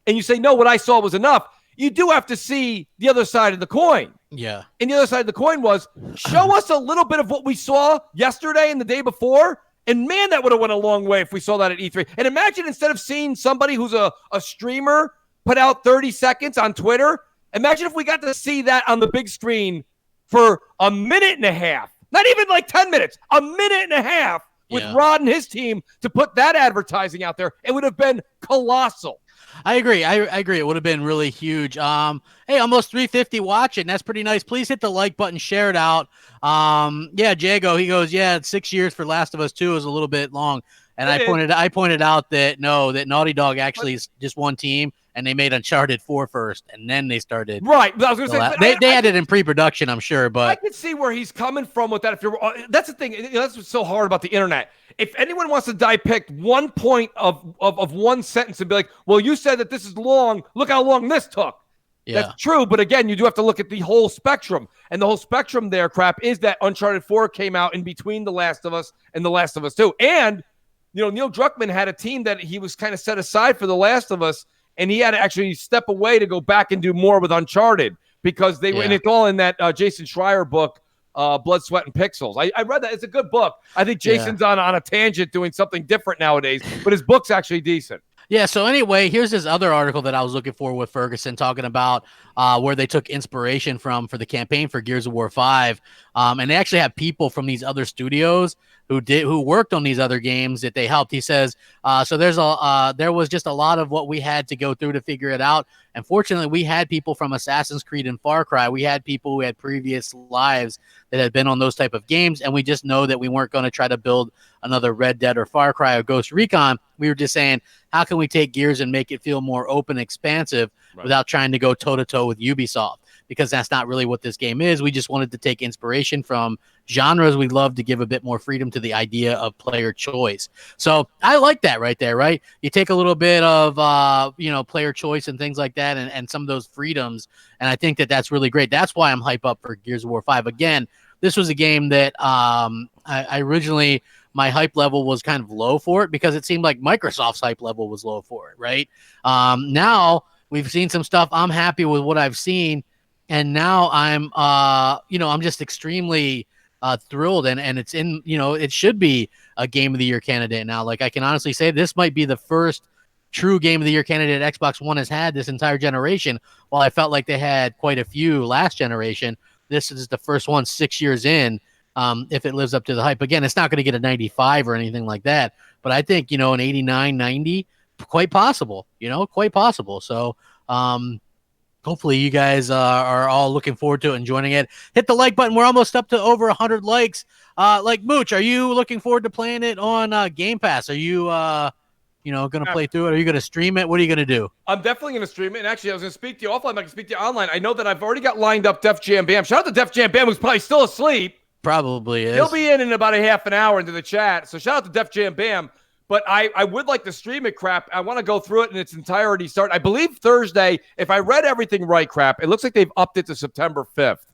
and you say, no, what I saw was enough, you do have to see the other side of the coin. Yeah. And the other side of the coin was, show us a little bit of what we saw yesterday and the day before. And man, that would have went a long way if we saw that at E3. And imagine, instead of seeing somebody who's a streamer put out 30 seconds on Twitter, imagine if we got to see that on the big screen for a minute and a half. Not even like 10 minutes, a minute and a half with Rod and his team to put that advertising out there. It would have been colossal. I agree. I agree. It would have been really huge. Hey, almost 350 watching. That's pretty nice. Please hit the like button, share it out. Yeah, Jago, he goes, yeah, 6 years for Last of Us 2 is a little bit long. And I pointed out that Naughty Dog actually is just one team, and they made Uncharted 4 first, and then they started. Right. I was going to say they had it in pre-production, I'm sure, but I can see where he's coming from with that. If you're, that's the thing. That's what's so hard about the internet. If anyone wants to pick one point of one sentence and be like, well, you said that this is long. Look how long this took. Yeah. That's true. But again, you do have to look at the whole spectrum. And the whole spectrum there, Crap, is that Uncharted 4 came out in between The Last of Us and The Last of Us 2. And, Neil Druckmann had a team that he was kind of set aside for The Last of Us, and he had to actually step away to go back and do more with Uncharted because they were, and it's all in that Jason Schreier book, Blood, Sweat, and Pixels. I read that. It's a good book. I think Jason's on a tangent doing something different nowadays, but his book's actually decent. Yeah, so anyway, here's this other article that I was looking for with Ferguson talking about where they took inspiration from for the campaign for Gears of War 5. And they actually have people from these other studios who worked on these other games that they helped. He says, so there was just a lot of what we had to go through to figure it out. And fortunately, we had people from Assassin's Creed and Far Cry. We had people who had previous lives that had been on those type of games. And we just know that we weren't going to try to build another Red Dead or Far Cry or Ghost Recon. We were just saying, how can we take Gears and make it feel more open, expansive without trying to go toe-to-toe with Ubisoft? Because that's not really what this game is. We just wanted to take inspiration from genres we love to give a bit more freedom to the idea of player choice. So I like that right there, right? You take a little bit of, player choice and things like that and some of those freedoms, and I think that that's really great. That's why I'm hype up for Gears of War 5. Again, this was a game that I originally – my hype level was kind of low for it because it seemed like Microsoft's hype level was low for it, right? Now we've seen some stuff. I'm happy with what I've seen, and now I'm just extremely thrilled, and it's in, it should be a Game of the Year candidate now. Like, I can honestly say this might be the first true Game of the Year candidate Xbox One has had this entire generation. While I felt like they had quite a few last generation, this is the first one 6 years in. If it lives up to the hype. Again, it's not going to get a 95 or anything like that, but I think, an 89, 90, quite possible, quite possible. So hopefully you guys are all looking forward to it and joining it. Hit the like button. We're almost up to over 100 likes. Like Mooch, are you looking forward to playing it on Game Pass? Are you, going to play through it? Are you going to stream it? What are you going to do? I'm definitely going to stream it. And actually, I was going to speak to you offline. I can speak to you online. I know that I've already got lined up Def Jam Bam. Shout out to Def Jam Bam, who's probably still asleep. Probably is. He'll be in about a half an hour into the chat. So shout out to Def Jam Bam. But I would like to stream it, Crap. I want to go through it in its entirety. I believe Thursday. If I read everything right, Crap, it looks like they've upped it to September 5th.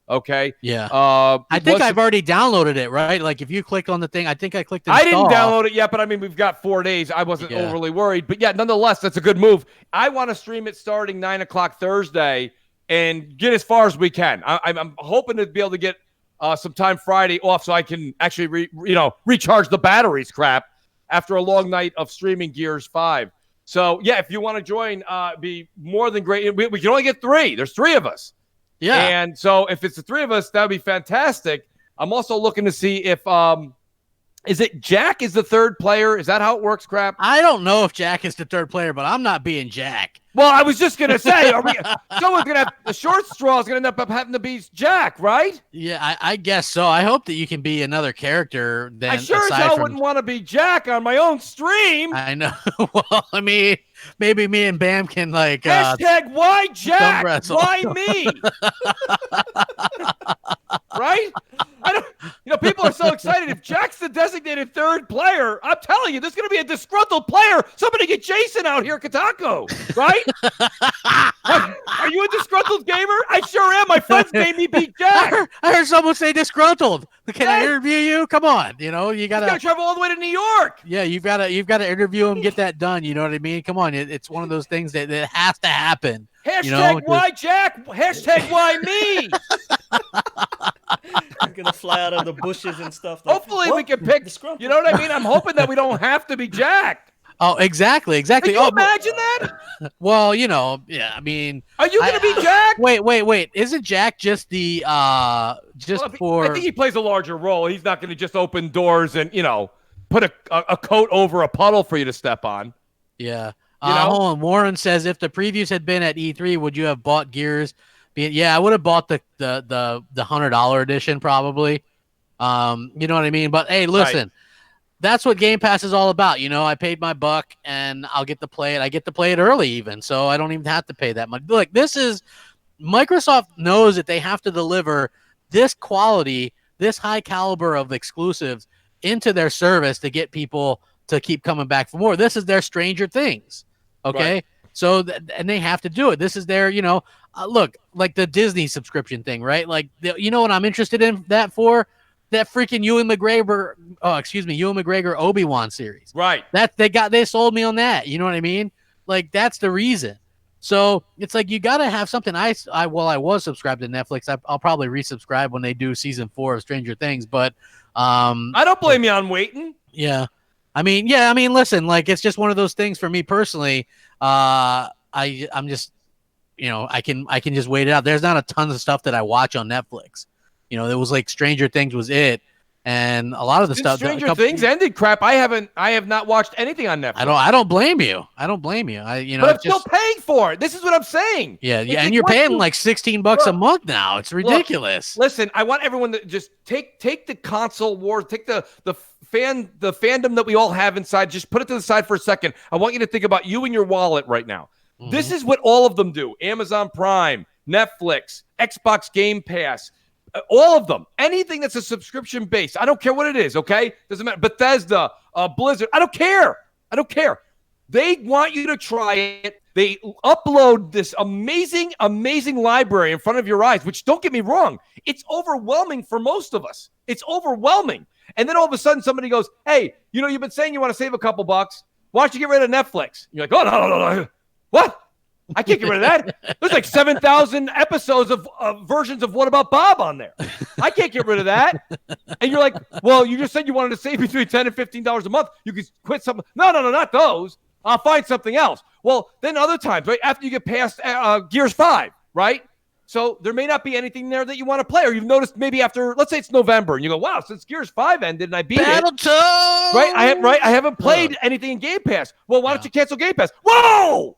Okay. Yeah. I think I've already downloaded it, right? Like if you click on the thing, I think I clicked install. I didn't download it yet, but I mean, we've got 4 days. I wasn't overly worried. But yeah, nonetheless, that's a good move. I want to stream it starting 9 o'clock Thursday and get as far as we can. I'm hoping to be able to get some time Friday off so I can actually recharge the batteries, Crap, after a long night of streaming Gears 5. So yeah, if you want to join, be more than great. We can only get 3. There's 3 of us. Yeah. And so if it's the 3 of us, that would be fantastic. I'm also looking to see if is it Jack is the third player? Is that how it works, Crap? I don't know if Jack is the third player, but I'm not being Jack. Well, I was just going to say, someone's going to have the short straw is going to end up having to be Jack, right? Yeah, I guess so. I hope that you can be another character. Then I sure as hell wouldn't want to be Jack on my own stream. I know. Well, I mean, maybe me and Bam can hashtag why Jack? Why me? Right? I don't. people are so excited. If Jack's the designated third player, I'm telling you, there's going to be a disgruntled player. Somebody get Jason out here, Katako, right? Are you a disgruntled gamer? I sure am. My friends made me beat Jack. I heard someone say disgruntled. Can I interview you? Come on, you gotta travel all the way to New York. Yeah, you've got to interview him, get that done. You know what I mean? Come on, it's one of those things that has to happen. Hashtag why Jack? Hashtag why me? I'm gonna fly out of the bushes and stuff. Hopefully we can pick. You know what I mean? I'm hoping that we don't have to be Jack. Oh, exactly. Can you imagine that? Well, yeah. I mean, are you gonna be Jack? Wait. Isn't Jack just the I think he plays a larger role. He's not gonna just open doors and put a coat over a puddle for you to step on. Yeah. Hold on. Warren says, if the previews had been at E3, would you have bought Gears? Yeah, I would have bought the $100 edition probably. You know what I mean? But hey, listen, that's what Game Pass is all about. I paid my buck and I'll get to play it. I get to play it early even, so I don't even have to pay that much. Look, Microsoft knows that they have to deliver this quality, this high caliber of exclusives into their service to get people to keep coming back for more. This is their Stranger Things. Okay. Right. So, and they have to do it. This is their, look, like the Disney subscription thing, right? Like, what I'm interested in that for? That freaking Ewan McGregor Obi-Wan series. Right. They sold me on that. You know what I mean? Like, that's the reason. So it's like, you got to have something. I was subscribed to Netflix. I'll probably resubscribe when they do season 4 of Stranger Things, but, I don't blame you on waiting. Yeah. I mean, listen, like, it's just one of those things for me personally. I'm just, I can just wait it out. There's not a ton of stuff that I watch on Netflix. It was like Stranger Things was it. And a lot of the stuff. Stranger Things ended, crap. I have not watched anything on Netflix. I don't blame you. But I'm still paying for it. This is what I'm saying. Yeah. And you're paying like $16 a month now. It's ridiculous. Listen, I want everyone to just take the console war, take the fandom that we all have inside, just put it to the side for a second. I want you to think about you and your wallet right now. Mm-hmm. This is what all of them do. Amazon Prime, Netflix, Xbox Game Pass. All of them. Anything that's a subscription base. I don't care what it is, okay? Doesn't matter. Bethesda, Blizzard. I don't care. They want you to try it. They upload this amazing, amazing library in front of your eyes, which, don't get me wrong, it's overwhelming for most of us. It's overwhelming. And then all of a sudden somebody goes, hey, you've been saying you want to save a couple bucks. Why don't you get rid of Netflix? You're like, oh, no. What? I can't get rid of that. There's like 7,000 episodes of versions of What About Bob on there. I can't get rid of that. And you're like, well, you just said you wanted to save between $10 and $15 a month. You could quit something. No, not those. I'll find something else. Well, then other times, right, after you get past Gears 5, right? So there may not be anything there that you want to play, or you've noticed maybe after, let's say it's November, and you go, wow, since Gears 5 ended and I beat it. Battletoads! Right? I haven't played anything in Game Pass. Well, why don't you cancel Game Pass? Whoa!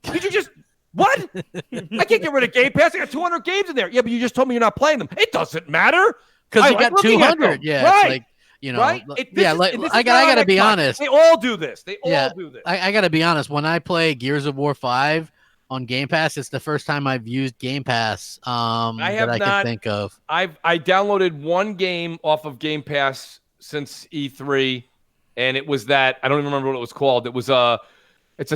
Did you just what? I can't get rid of Game Pass. I got 200 games in there. Yeah, but you just told me you're not playing them. It doesn't matter because you got 200. Yeah, right. It's like, right. I gotta be honest. They all do this. I gotta be honest. When I play Gears of War 5 on Game Pass, it's the first time I've used Game Pass that I can think of. I downloaded one game off of Game Pass since E3, and it was that I don't even remember what it was called. It was a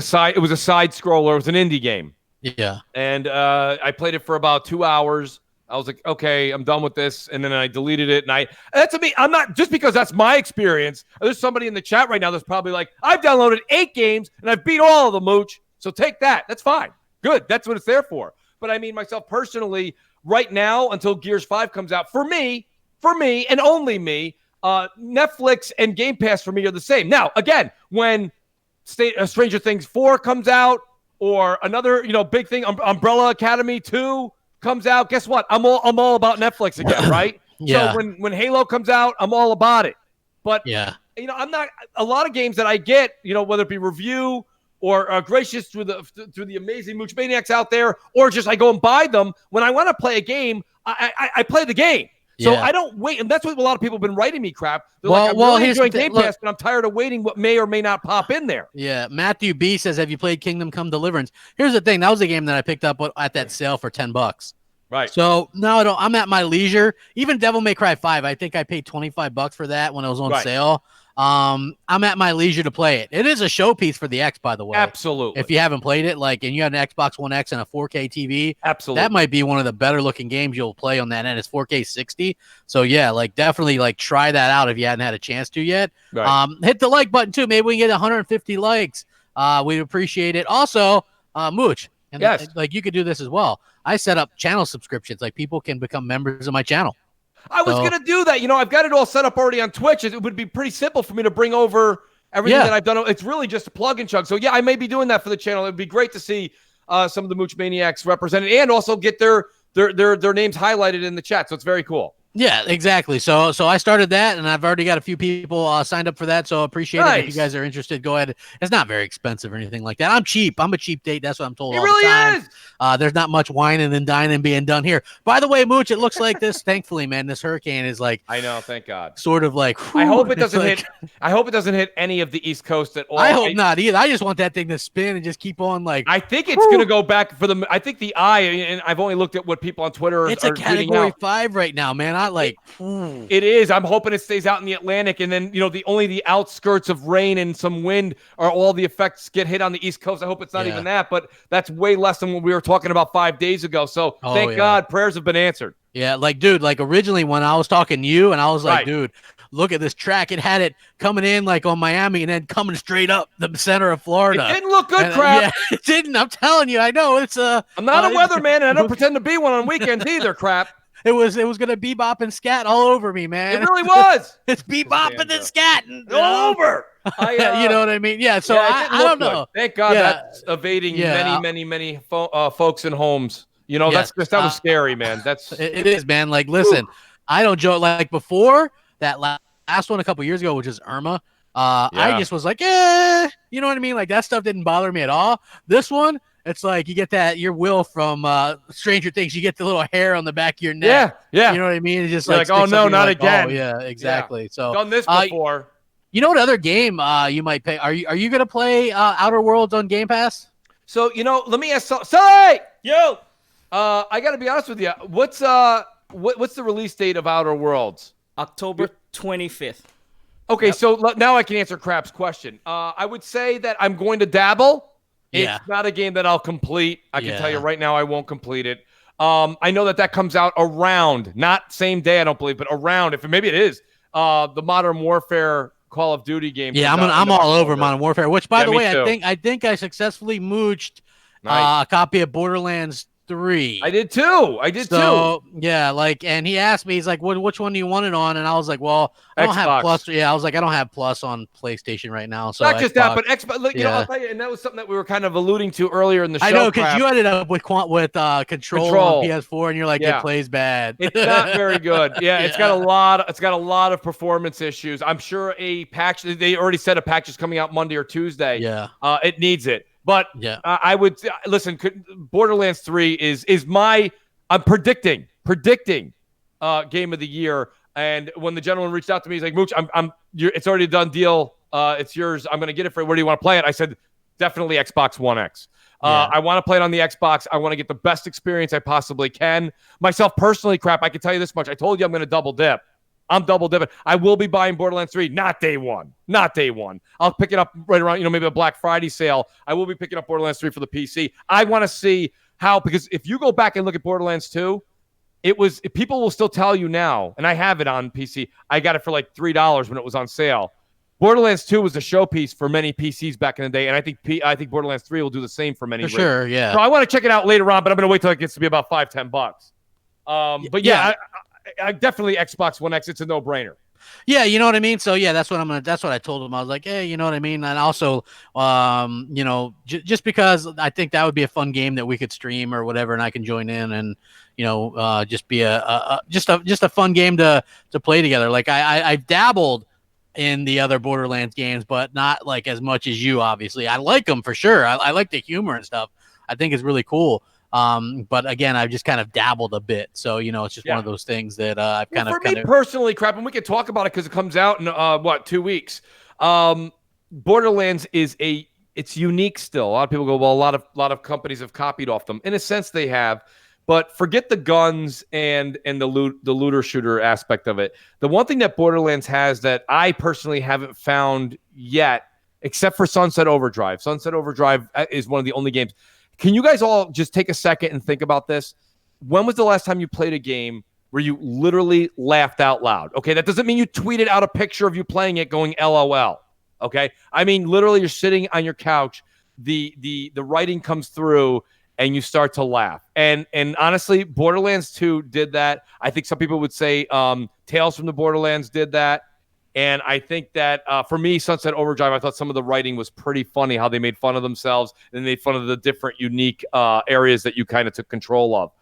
side scroller. It was an indie game. Yeah. And I played it for about 2 hours. I was like, okay, I'm done with this. And then I deleted it. And that's me. I'm not, just because that's my experience. There's somebody in the chat right now that's probably like, I've downloaded 8 games and I've beat all of them, Mooch. So take that. That's fine. Good. That's what it's there for. But I mean, myself personally, right now, until Gears 5 comes out, for me, and only me, Netflix and Game Pass for me are the same. Now, again, when Stranger Things 4 comes out, or another, big thing, Umbrella Academy 2 comes out, guess what? I'm all about Netflix again, right? Yeah. So when Halo comes out, I'm all about it. But yeah, I'm not, a lot of games that I get, whether it be review or gracious through the amazing Mooch Maniacs out there, or just I go and buy them. When I want to play a game, I play the game. So I don't wait, and that's what a lot of people have been writing me crap. They're like, I'm really enjoying Game Pass, but I'm tired of waiting what may or may not pop in there. Yeah, Matthew B says, have you played Kingdom Come Deliverance? Here's the thing. That was a game that I picked up at that sale for $10. Right. So now I'm at my leisure. Even Devil May Cry 5, I think I paid $25 for that when it was on sale. I'm at my leisure to play it. It is a showpiece for the X, by the way. Absolutely. If you haven't played it, and you have an Xbox One X and a 4K TV, absolutely, that might be one of the better looking games you'll play on that. And it's 4K 60. So yeah, definitely try that out if you hadn't had a chance to yet. Right. Hit the like button too. Maybe we can get 150 likes. We'd appreciate it. Also, Mooch, and yes, you could do this as well. I set up channel subscriptions. People can become members of my channel. I was going to do that. I've got it all set up already on Twitch. It would be pretty simple for me to bring over everything that I've done. It's really just a plug and chug. So yeah, I may be doing that for the channel. It'd be great to see some of the Mooch Maniacs represented and also get their names highlighted in the chat. So it's very cool. Yeah, exactly. So I started that, and I've already got a few people signed up for that. So appreciate it. If you guys are interested, go ahead. It's not very expensive or anything like that. I'm cheap. I'm a cheap date. That's what I'm told all the time. Is. There's not much whining and dining being done here. By the way, Mooch, it looks like this. Thankfully, man, this hurricane is I know. Thank God. Sort of I hope it doesn't hit. I hope it doesn't hit any of the East Coast at all. I hope not either. I just want that thing to spin and just keep on I think it's going to go back for the. I think the eye, and I've only looked at what people on Twitter It's are a Category 5 right now, man. It is. I'm hoping it stays out in the Atlantic, and then only the outskirts of rain and some wind are all the effects get hit on the East Coast. I hope it's not even that, but that's way less than what we were talking about 5 days ago. So thank God prayers have been answered. Yeah, dude, originally when I was talking to you, and I was like, dude, look at this track. It had it coming in on Miami and then coming straight up the center of Florida. It didn't look good, crap. Yeah, it didn't. I'm telling you, I know it's I'm not a weatherman, and I don't pretend to be one on weekends either, crap. It was gonna bebop and scat all over me, man. It really was. It's bebopping and scatting all over. You know what I mean? Yeah. So I don't know. Thank God that's evading many folks and homes. That was scary, man. It is, man. Listen, I don't joke. Before that last one a couple years ago, which is Irma. I just was you know what I mean? That stuff didn't bother me at all. This one. It's you get your will from Stranger Things. You get the little hair on the back of your neck. Yeah. You know what I mean? It's just oh no, not again. Oh, yeah, exactly. Yeah. So done this before. You know what other game you might pay? Are you gonna play Outer Worlds on Game Pass? So let me ask. Sorry, yo. I got to be honest with you. What's the release date of Outer Worlds? October 25th. Okay, so now I can answer Crap's question. I would say that I'm going to dabble. It's not a game that I'll complete. I can tell you right now I won't complete it. I know that comes out around, not same day, I don't believe, but around, maybe it is, the Modern Warfare Call of Duty game. Yeah, I'm all over Modern Warfare, which, by the way, I think I successfully mooched a copy of Borderlands 3. I did too. Yeah, and he asked me, he's like, which one do you want it on? And I was like, well, I don't have Plus. Yeah, I was like, I don't have Plus on PlayStation right now. So not just that, but Xbox. Look, I'll tell you, and that was something that we were kind of alluding to earlier in the show. I know, because you ended up with Control on PS4, and you're like, it plays bad. It's not very good. Yeah, it's got a lot of performance issues. I'm sure a patch. They already said a patch is coming out Monday or Tuesday. Yeah, it needs it. But I would listen. Borderlands 3 is my. I'm predicting game of the year. And when the gentleman reached out to me, he's like, "Mooch, it's already a done deal. It's yours. I'm going to get it for you. Where do you want to play it?" I said, "Definitely Xbox One X. I want to play it on the Xbox. I want to get the best experience I possibly can. Myself personally, Crap. I can tell you this much. I told you I'm going to double dip. I'm double dipping. I will be buying Borderlands 3, not day one. I'll pick it up right around, maybe a Black Friday sale. I will be picking up Borderlands 3 for the PC. I want to see how, because if you go back and look at Borderlands 2, people will still tell you now, and I have it on PC. I got it for like $3 when it was on sale. Borderlands 2 was a showpiece for many PCs back in the day, and I think Borderlands 3 will do the same for many. For sure, yeah. So I want to check it out later on, but I'm going to wait till it gets to be about $5-10. But yeah. I definitely Xbox One X. It's a no-brainer. Yeah, you know what I mean. So yeah, that's what I told him. I was like, hey, you know what I mean. And also, just because I think that would be a fun game that we could stream or whatever, and I can join in and just be just a fun game to play together. I've dabbled in the other Borderlands games, but not as much as you. Obviously, I like them for sure. I like the humor and stuff. I think it's really cool. But again, I've just kind of dabbled a bit. So, it's just one of those things that I've kind of. For me personally, Crap, and we can talk about it because it comes out in 2 weeks. Borderlands it's unique still. A lot of people go, well, a lot of companies have copied off them. In a sense, they have. But forget the guns and the looter shooter aspect of it. The one thing that Borderlands has that I personally haven't found yet, except for Sunset Overdrive. Sunset Overdrive is one of the only games. Can you guys all just take a second and think about this? When was the last time you played a game where you literally laughed out loud? Okay, that doesn't mean you tweeted out a picture of you playing it going LOL. Okay, I mean literally you're sitting on your couch, the writing comes through, and you start to laugh. And honestly, Borderlands 2 did that. I think some people would say Tales from the Borderlands did that. And I think that for me, Sunset Overdrive, I thought some of the writing was pretty funny, how they made fun of themselves and made fun of the different unique areas that you kind of took control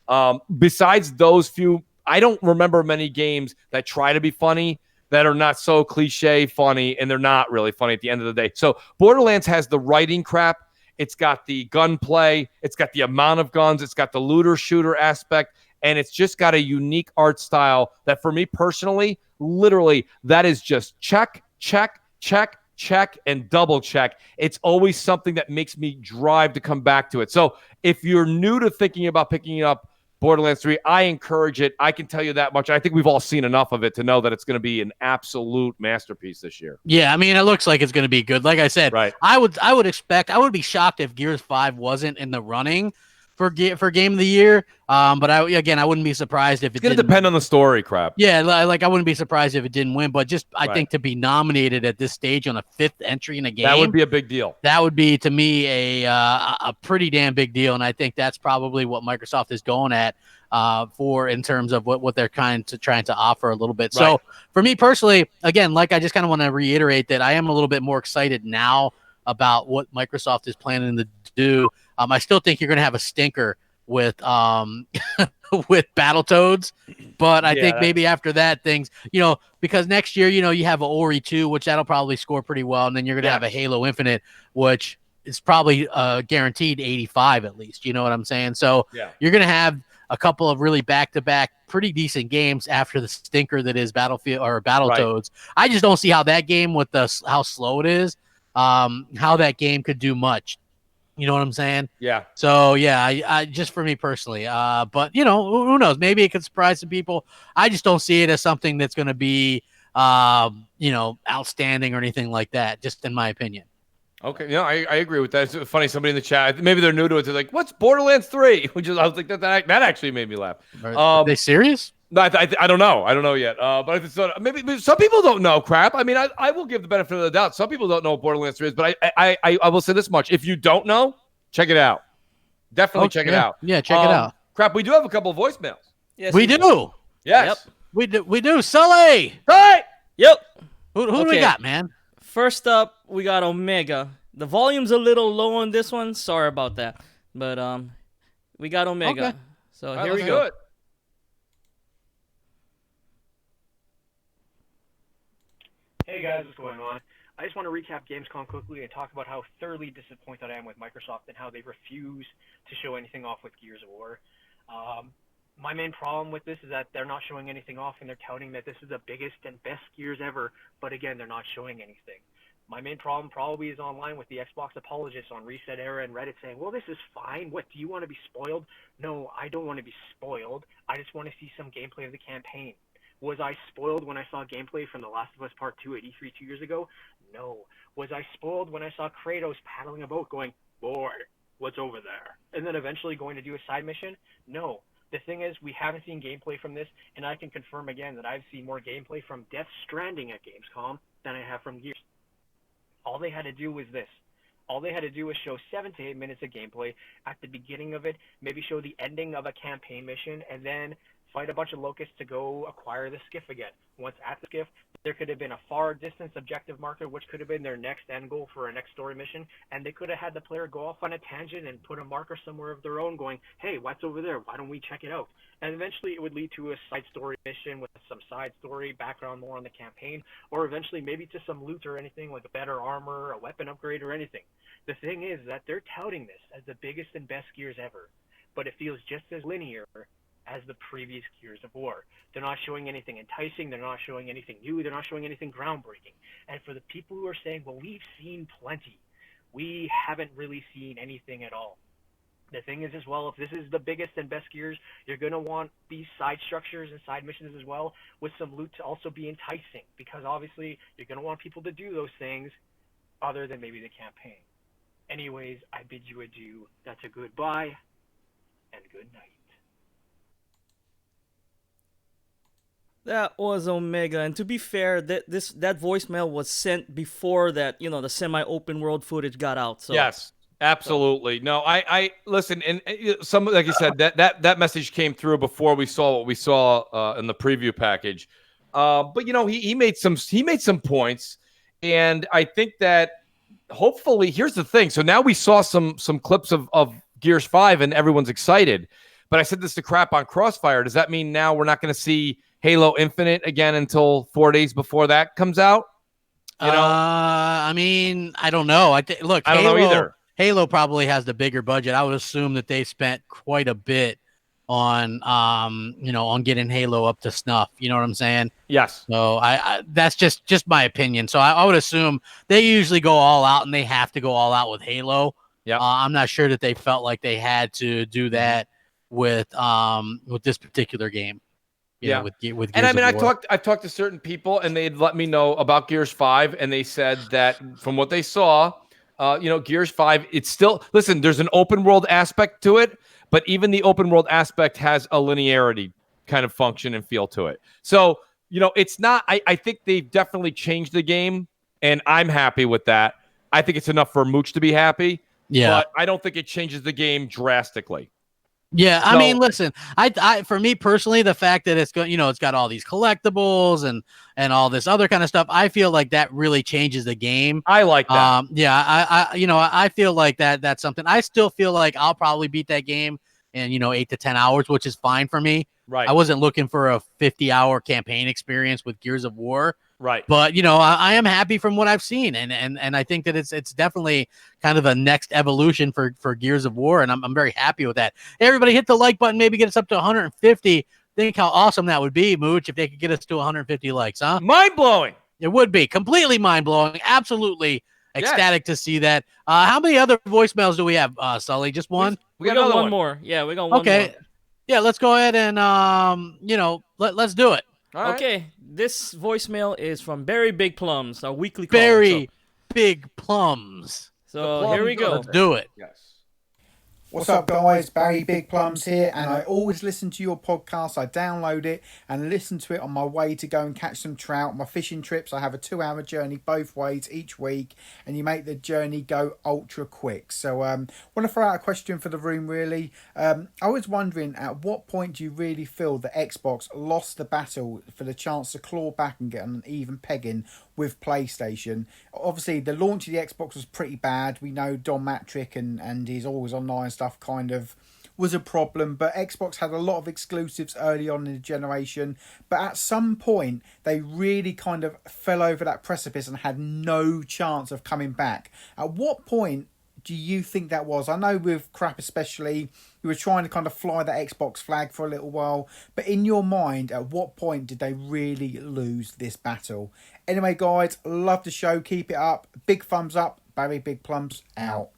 of. Besides those few, I don't remember many games that try to be funny that are not so cliche funny, and they're not really funny at the end of the day. So Borderlands has the writing crap. It's got the gunplay. It's got the amount of guns. It's got the looter shooter aspect. And it's just got a unique art style that for me personally, literally, that is just check, check, check, check, and double check. It's always something that makes me drive to come back to it. So if you're new to thinking about picking up Borderlands 3, I encourage it. I can tell you that much. I think we've all seen enough of it to know that it's going to be an absolute masterpiece this year. Yeah, I mean, it looks like it's going to be good. Like I said, right. I would be shocked if Gears 5 wasn't in the running for Game of the Year. But I wouldn't be surprised if it's going to depend on the story, crap. Yeah, like I wouldn't be surprised if it didn't win. But just I think to be nominated at this stage on a 5th entry in a game, that would be a big deal. That would be to me a pretty damn big deal, and I think that's probably what Microsoft is going at for in terms of what they're trying to offer a little bit. Right. So for me personally, again, like I just kind of want to reiterate that I am a little bit more excited now about what Microsoft is planning to do. I still think you're going to have a stinker with with Battletoads, but I think maybe after that things, because next year, you have a Ori 2, which that'll probably score pretty well, and then you're going to have a Halo Infinite, which is probably guaranteed 85 at least. You know what I'm saying? So you're going to have a couple of really back-to-back pretty decent games after the stinker that is Battlefield or Battletoads. I just don't see how that game with how slow it is, how that game could do much. You know what I'm saying? Yeah. So I just for me personally, but who knows? Maybe it could surprise some people. I just don't see it as something that's going to be, outstanding or anything like that. Just in my opinion. Okay, I agree with that. It's funny. Somebody in the chat, maybe they're new to it. They're like, "What's Borderlands 3?" I was like, that actually made me laugh. Are they serious? No, I don't know. I don't know yet. But maybe some people don't know. Crap. I mean, I will give the benefit of the doubt. Some people don't know what Borderlands 3 is, but I will say this much: if you don't know, check it out. Definitely check it out. Yeah, check it out. Crap. We do have a couple of voicemails. Yes, we do. Yes, yep. We do. Sully. Hey. Yep. Who do we got, man? First up, we got Omega. The volume's a little low on this one. Sorry about that. But we got Omega. Okay. So here we go. Hey guys, what's going on? I just want to recap Gamescom quickly and talk about how thoroughly disappointed I am with Microsoft and how they refuse to show anything off with Gears of War. My main problem with this is that they're not showing anything off, and they're touting that this is the biggest and best Gears ever, but again, they're not showing anything. My main problem probably is online with the Xbox apologists on Reset Era and Reddit saying, well, this is fine. What, do you want to be spoiled? No, I don't want to be spoiled. I just want to see some gameplay of the campaign. Was I spoiled when I saw gameplay from The Last of Us Part 2 at E3 2 years ago? No. Was I spoiled when I saw Kratos paddling a boat going, boy, what's over there? And then eventually going to do a side mission? No. The thing is, we haven't seen gameplay from this, and I can confirm again that I've seen more gameplay from Death Stranding at Gamescom than I have from Gears. All they had to do was this. All they had to do was show 7 to 8 minutes of gameplay at the beginning of it, maybe show the ending of a campaign mission, and then fight a bunch of locusts to go acquire the skiff again. Once at the skiff, there could have been a far distance objective marker, which could have been their next end goal for a next story mission, and they could have had the player go off on a tangent and put a marker somewhere of their own going, hey, what's over there? Why don't we check it out? And eventually it would lead to a side story mission with some side story, background more on the campaign, or eventually maybe to some loot or anything like a better armor, a weapon upgrade, or anything. The thing is that they're touting this as the biggest and best Gears ever, but it feels just as linear as the previous Gears of War. They're not showing anything enticing, they're not showing anything new, they're not showing anything groundbreaking. And for the people who are saying, well, we've seen plenty, we haven't really seen anything at all. The thing is as well, if this is the biggest and best Gears, you're going to want these side structures and side missions as well with some loot to also be enticing, because obviously you're going to want people to do those things other than maybe the campaign. Anyways, I bid you adieu. That's a goodbye and good night. That was Omega, and to be fair, that voicemail was sent before that, the semi-open world footage got out. So yes, absolutely. No, I listen, and some, like I said, that message came through before we saw what we saw in the preview package. But he made some points, and I think that hopefully, here's the thing. So now we saw some clips of Gears 5, and everyone's excited. But I said this to Crap on Crossfire. Does that mean now we're not going to see Halo Infinite again until 4 days before that comes out? I mean, I don't know. Look, I don't know either. Halo probably has the bigger budget. I would assume that they spent quite a bit on on getting Halo up to snuff. You know what I'm saying? Yes. So I that's just my opinion. So I would assume they usually go all out, and they have to go all out with Halo. Yeah. I'm not sure that they felt like they had to do that with this particular game. With Gears and I mean, of War. I've talked to certain people, and they'd let me know about Gears 5, and they said that from what they saw, Gears 5, it's still, listen, there's an open world aspect to it, but even the open world aspect has a linearity kind of function and feel to it. So, it's not, I think they've definitely changed the game, and I'm happy with that. I think it's enough for Mooch to be happy. Yeah. But I don't think it changes the game drastically. Yeah, I mean, listen, I for me personally, the fact that it's got all these collectibles and all this other kind of stuff, I feel like that really changes the game. I like that. I feel like that's something. I still feel like I'll probably beat that game in 8 to 10 hours, which is fine for me. Right. I wasn't looking for a 50-hour campaign experience with Gears of War. Right. But I am happy from what I've seen, and I think that it's definitely kind of a next evolution for Gears of War, and I'm very happy with that. Hey, everybody, hit the like button, maybe get us up to 150. Think how awesome that would be, Mooch, if they could get us to 150 likes, huh? Mind blowing. It would be completely mind blowing. Absolutely ecstatic to see that. How many other voicemails do we have, Sully? Just one? We got one more. Yeah, we got one more. Yeah, let's go ahead and let's do it. All right. Okay, this voicemail is from Barry Big Plums, our weekly call. Barry Big Plums. So here we go. Let's do it. Yes. What's up, guys? Barry Big Plums here, and I always listen to your podcast. I download it and listen to it on my way to go and catch some trout. My fishing trips, I have a 2-hour journey both ways each week, and you make the journey go ultra quick. So want to throw out a question for the room, really. I was wondering, at what point do you really feel that Xbox lost the battle for the chance to claw back and get an even pegging with PlayStation? Obviously, the launch of the Xbox was pretty bad. We know Don Matrick and his always online stuff kind of was a problem, but Xbox had a lot of exclusives early on in the generation, but at some point they really kind of fell over that precipice and had no chance of coming back. At what point do you think that was? I know with Crap especially, you were trying to kind of fly the Xbox flag for a little while, but in your mind, at what point did they really lose this battle? Anyway, guys, love the show. Keep it up. Big thumbs up. Barry Big Plums out.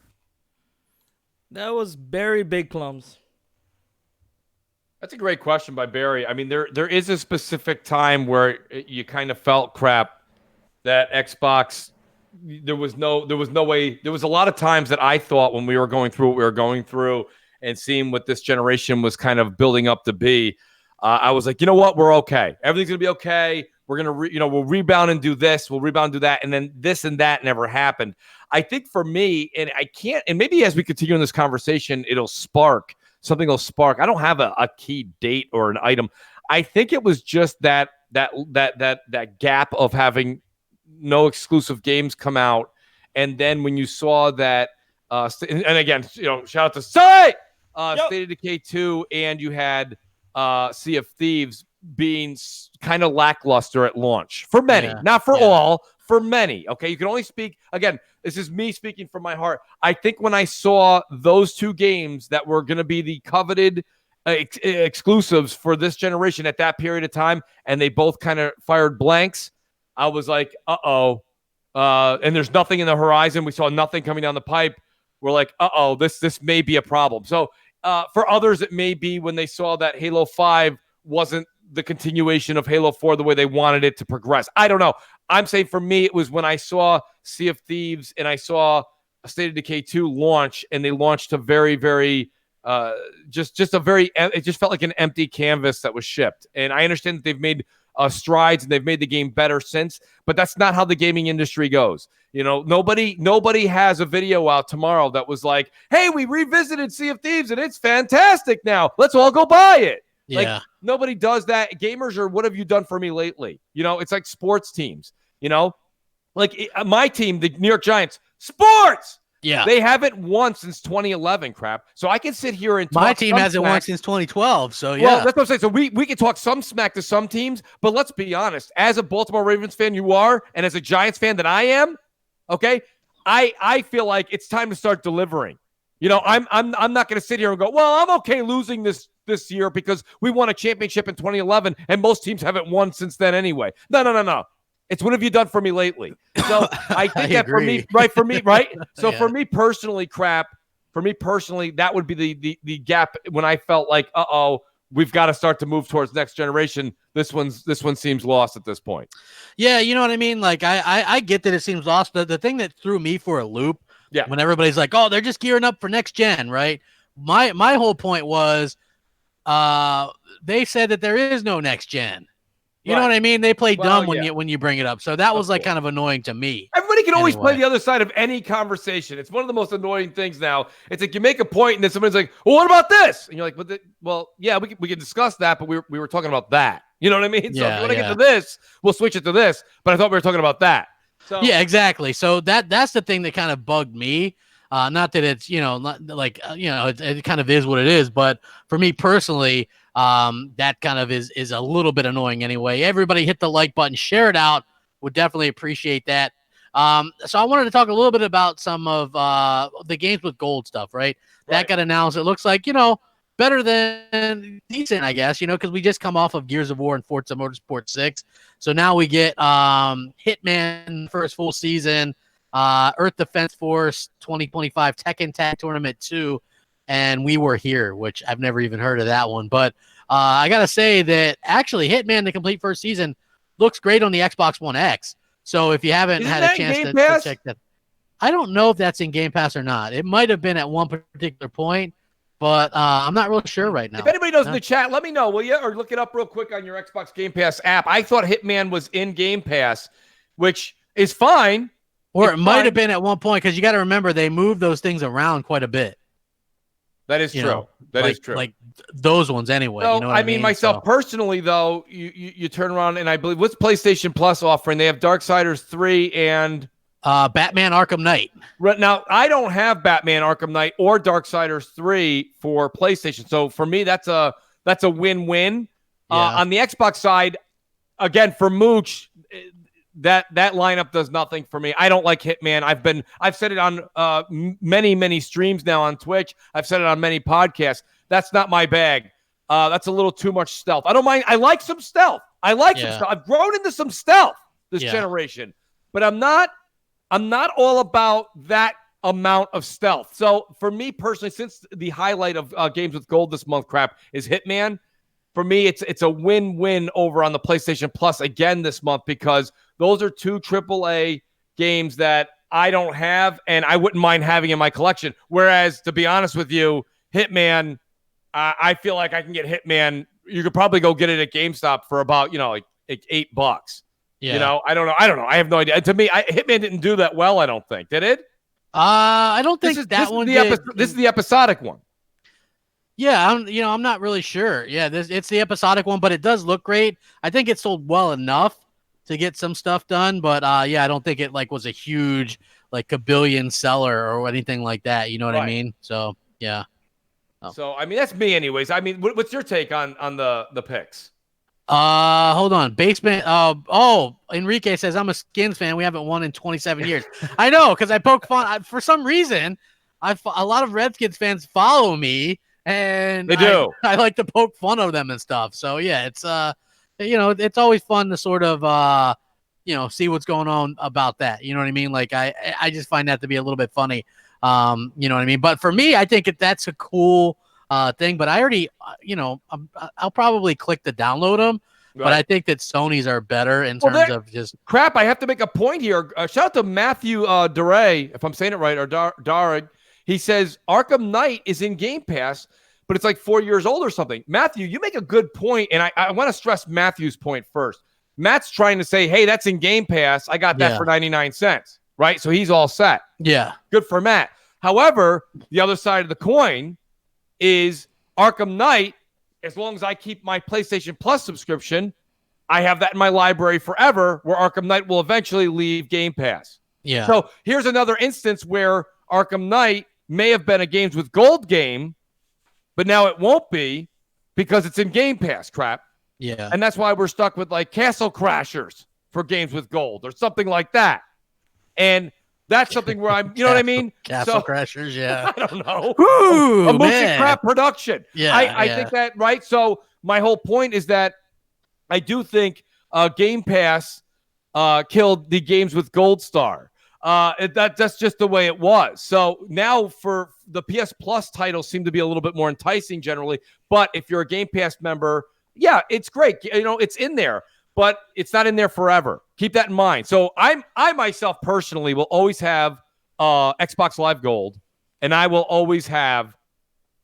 That was Barry Big Plums. That's a great question by Barry. I mean, there is a specific time where you kind of felt Crap that Xbox. There was no way. There was a lot of times that I thought when we were going through what we were going through and seeing what this generation was kind of building up to be, I was like, you know what, we're okay. Everything's gonna be okay. We're gonna, we'll rebound and do this. We'll rebound and do that, and then this and that never happened. I think for me, and I can't, and maybe as we continue in this conversation, something will spark. I don't have a key date or an item. I think it was just that gap of having no exclusive games come out, and then when you saw that, and again, shout out to State of Decay 2, and you had Sea of Thieves being kind of lackluster at launch for many, not for all, for many. Okay, you can only speak, again, this is me speaking from my heart. I think when I saw those two games that were going to be the coveted exclusives for this generation at that period of time, and they both kind of fired blanks, I was like, and there's nothing in the horizon. We saw nothing coming down the pipe. were like, uh-oh, this may be a problem. So for others, it may be when they saw that Halo 5 wasn't the continuation of Halo 4 the way they wanted it to progress. I don't know. I'm saying for me, it was when I saw Sea of Thieves and I saw State of Decay 2 launch, and they launched a very, very it just felt like an empty canvas that was shipped. And I understand that they've made strides and they've made the game better since, but that's not how the gaming industry goes. You know, nobody has a video out tomorrow that was like, hey, we revisited Sea of Thieves and it's fantastic now. Let's all go buy it. Yeah. Like, nobody does that. Gamers are, what have you done for me lately? You know, it's like sports teams, you know, like my team, the New York Giants, sports. Yeah. They haven't won since 2011, crap. So I can sit here and talk. My team hasn't won since 2012. So, yeah. Well, that's what I'm saying. So we can talk some smack to some teams, but let's be honest. As a Baltimore Ravens fan you are, and as a Giants fan that I am, okay, I feel like it's time to start delivering. You know, I'm not going to sit here and go, well, I'm okay losing this year because we won a championship in 2011 and most teams haven't won since then anyway. No. It's what have you done for me lately? So I think that agree. for me, right? So Yeah. for me personally, that would be the gap when I felt like, we've got to start to move towards next generation. This one seems lost at this point. Yeah, you know what I mean? Like, I get that it seems lost. The thing that threw me for a loop, when everybody's like, oh, they're just gearing up for next gen, right? My whole point was they said that there is no next gen. You know what I mean? They play dumb when you bring it up. So that was like kind of annoying to me. Everybody can always play the other side of any conversation. It's one of the most annoying things now. It's like you make a point and then somebody's like, well, what about this? And you're like, we can discuss that, but we were talking about that. You know what I mean? So if you want to get to this, we'll switch it to this. But I thought we were talking about that. So yeah, exactly. So that's the thing that kind of bugged me. Not that it's, it kind of is what it is. But for me personally, that kind of is a little bit annoying anyway. Everybody hit the like button, share it out. Would definitely appreciate that. So I wanted to talk a little bit about some of the games with gold stuff, right? That got announced. It looks like, better than decent, I guess, because we just come off of Gears of War and Forza Motorsport 6. So now we get Hitman first full season, Earth Defense Force 2025 Tekken Tag Tournament 2, and We Were Here, which I've never even heard of that one. But I got to say that actually Hitman, the complete first season, looks great on the Xbox One X. So if you haven't had a chance to check that, I don't know if that's in Game Pass or not. It might have been at one particular point, but I'm not real sure right now. If anybody knows in the chat, let me know, will you? Or look it up real quick on your Xbox Game Pass app. I thought Hitman was in Game Pass, which is fine. Or it might have been at one point, because you got to remember they move those things around quite a bit. That is true. That is true. Like those ones anyway. So, you know what I mean? Myself personally, though, you turn around and I believe what's PlayStation Plus offering? They have Darksiders 3 and Batman Arkham Knight. Right now, I don't have Batman Arkham Knight or Darksiders 3 for PlayStation. So for me, that's a win-win. On the Xbox side, again, for Mooch, that lineup does nothing for me. I don't like Hitman. I've said it on many streams now on Twitch. I've said it on many podcasts. That's not my bag. That's a little too much stealth. I don't mind. I like some stealth. Some stealth. I've grown into some stealth this generation, but I'm not all about that amount of stealth. So for me personally, since the highlight of games with gold this month, crap, is Hitman, for me, it's a win-win over on the PlayStation Plus again this month, because those are two AAA games that I don't have and I wouldn't mind having in my collection. Whereas, to be honest with you, Hitman, I feel like I can get Hitman. You could probably go get it at GameStop for about, like $8. Yeah. I don't know. I have no idea. To me, Hitman didn't do that well, I don't think. Did it? I don't think This is the episodic one. Yeah, I'm not really sure. Yeah, it's the episodic one, but it does look great. I think it sold well enough to get some stuff done, but I don't think it was a huge a billion seller or anything like that. You know what I mean? So yeah. Oh. So that's me, anyways. What's your take on the picks? Hold on. Basement. Enrique says I'm a Skins fan. We haven't won in 27 years. I know, because I poke fun. For some reason, a lot of Redskins fans follow me. And they do. I like to poke fun of them and stuff. So yeah, it's it's always fun to sort of see what's going on about that. You know what I mean? Like I just find that to be a little bit funny. You know what I mean? But for me, I think that's a cool thing. But I already, I'll probably click to download them. But I think that Sony's are better in terms of just crap. I have to make a point here. Shout out to Matthew Duray, if I'm saying it right, or Darag. He says Arkham Knight is in Game Pass, but it's like 4 years old or something. Matthew, you make a good point, and I want to stress Matthew's point first. Matt's trying to say, hey, that's in Game Pass. I got that for 99 cents, right? So he's all set. Yeah. Good for Matt. However, the other side of the coin is Arkham Knight. As long as I keep my PlayStation Plus subscription, I have that in my library forever, where Arkham Knight will eventually leave Game Pass. Yeah. So here's another instance where Arkham Knight may have been a Games with Gold game, but now it won't be because it's in Game Pass, crap. Yeah. And that's why we're stuck with like Castle Crashers for Games with Gold or something like that. And that's something where I'm, you know what I mean? Castle Crashers, yeah. I don't know. Ooh, a Mooch man. and Crap production. Yeah, I think that, right? So my whole point is that I do think Game Pass killed the Games with Gold Star. That's just the way it was. So now for the PS Plus titles seem to be a little bit more enticing generally. But if you're a Game Pass member, yeah, it's great. You know, it's in there, but it's not in there forever. Keep that in mind. So I myself personally will always have Xbox Live Gold, and I will always have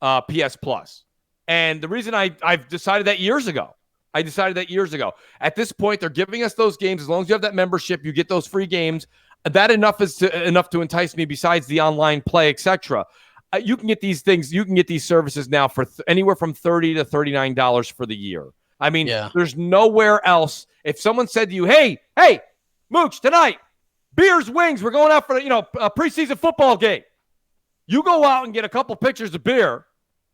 PS Plus. And the reason I've decided that years ago. At this point, they're giving us those games. As long as you have that membership, you get those free games. That enough to entice me besides the online play, etc. You can get these things. You can get these services now for anywhere from $30 to $39 for the year. I mean, there's nowhere else. If someone said to you, hey, Mooch, tonight, beers, wings, we're going out for a preseason football game. You go out and get a couple pictures of beer,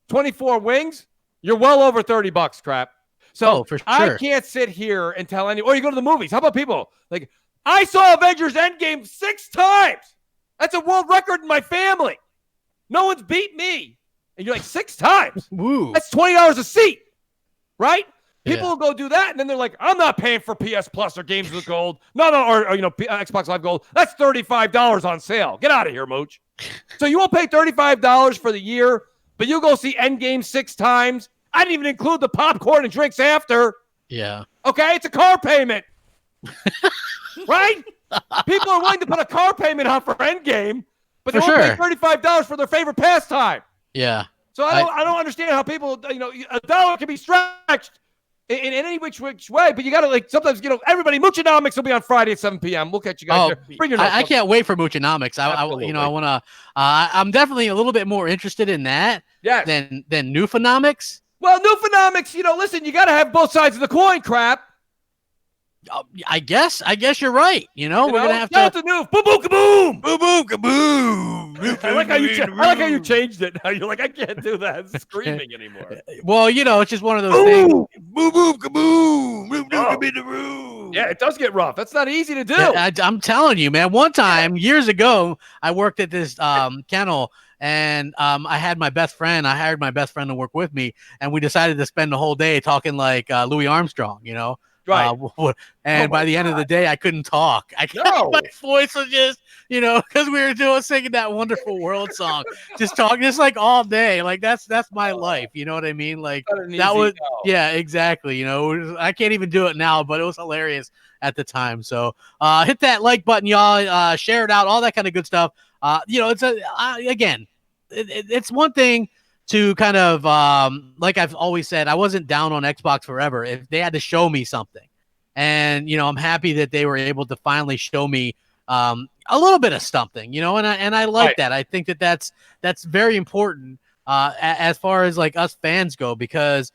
24 wings, you're well over $30, crap. So for sure. I can't sit here and tell anyone, or you go to the movies. How about people? Like, I saw Avengers Endgame 6 times. That's a world record in my family. No one's beat me. And you're like, 6 times? Woo. That's $20 a seat, right? People will go do that, and then they're like, I'm not paying for PS Plus or Games with Gold. No, or Xbox Live Gold. That's $35 on sale. Get out of here, Mooch. So you won't pay $35 for the year, but you'll go see Endgame 6 times. I didn't even include the popcorn and drinks after. Yeah. Okay, it's a car payment. Right? People are willing to put a car payment on for Endgame, but they won't pay $35 for their favorite pastime. Yeah. So I don't understand how people, a dollar can be stretched in any which way, but you got to sometimes, everybody, Moochonomics will be on Friday at 7 p.m. We'll catch you guys there. Bring your I can't wait for Moochonomics. I want to, I'm definitely a little bit more interested in that than Newfonomics. Well, Newfonomics, listen, you got to have both sides of the coin, crap. I guess you're right. We're gonna have to Noof. Boom, boom, kaboom. Boom, boom, kaboom. I like how you changed it. Now you're like, I can't do that screaming anymore. Well, it's just one of those things. Boom, boom, kaboom. Boom, boom, kaboom. Yeah, it does get rough. That's not easy to do. Yeah, I'm telling you, man. One time years ago, I worked at this kennel. And I had my best friend. I hired my best friend to work with me, and we decided to spend the whole day talking like Louis Armstrong, Right. And by the end of the day, I couldn't talk. My voice was just, because we were singing that Wonderful World song, just talking, just like all day. Like that's my life. You know what I mean? Like that was, yeah, exactly. I can't even do it now, but it was hilarious at the time. So hit that like button, y'all. Share it out, all that kind of good stuff. It's it's one thing to kind of, like I've always said, I wasn't down on Xbox forever if they had to show me something. And, I'm happy that they were able to finally show me a little bit of something, and I like that. I think that's very important as far as like us fans go, because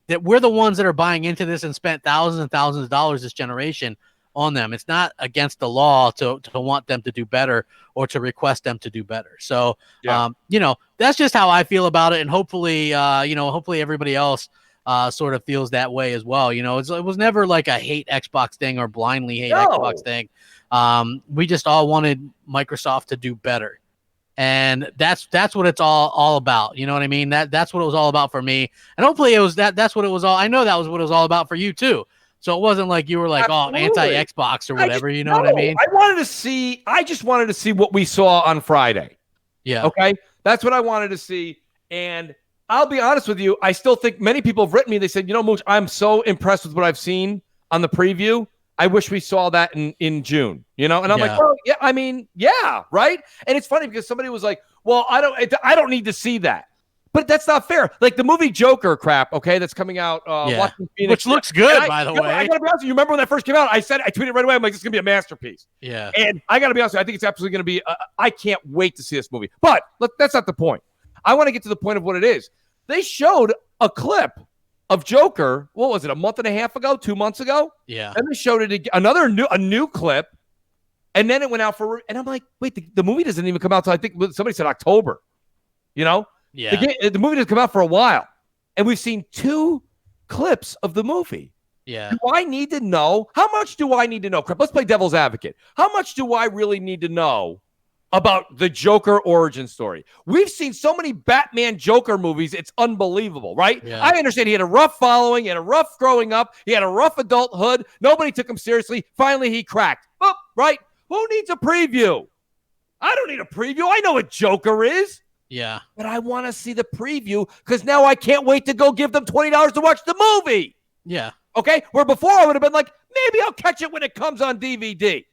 that we're the ones that are buying into this and spent thousands and thousands of dollars this generation on them. It's not against the law to want them to do better or to request them to do better. So, that's just how I feel about it. And hopefully, hopefully everybody else sort of feels that way as well. It was never like a hate Xbox thing or blindly hate Xbox thing. We just all wanted Microsoft to do better. And that's what it's all about. You know what I mean? That's what it was all about for me. And hopefully it was that's what it was all. I know that was what it was all about for you too. So it wasn't like you were like, anti-Xbox or whatever. You know what I mean? I just wanted to see what we saw on Friday. Yeah. Okay. That's what I wanted to see. And I'll be honest with you. I still think many people have written me. They said, Mooch, I'm so impressed with what I've seen on the preview. I wish we saw that in June, And I'm like, well, yeah, I mean, yeah, right. And it's funny because somebody was like, well, I don't need to see that. But that's not fair. Like the movie Joker crap, okay, that's coming out. Which looks good, by the way. I got to be honest with you. Remember when that first came out? I tweeted right away, I'm like, this is going to be a masterpiece. Yeah. And I got to be honest with you, I think it's absolutely going to be, I can't wait to see this movie. But that's not the point. I want to get to the point of what it is. They showed a clip of Joker, what was it, a month and a half ago, 2 months ago? Yeah. And they showed it a new clip. And then it went out and I'm like, wait, the movie doesn't even come out till I think somebody said October. Yeah. The movie doesn't come out for a while. And we've seen 2 clips of the movie. Yeah. Do I need to know? How much do I need to know? Let's play devil's advocate. How much do I really need to know about the Joker origin story? We've seen so many Batman Joker movies. It's unbelievable, right? Yeah. I understand he had a rough following. He had a rough growing up. He had a rough adulthood. Nobody took him seriously. Finally, he cracked. Oh, right. Who needs a preview? I don't need a preview. I know what Joker is. Yeah. But I want to see the preview because now I can't wait to go give them $20 to watch the movie. Yeah. Okay? Where before I would have been like, maybe I'll catch it when it comes on DVD.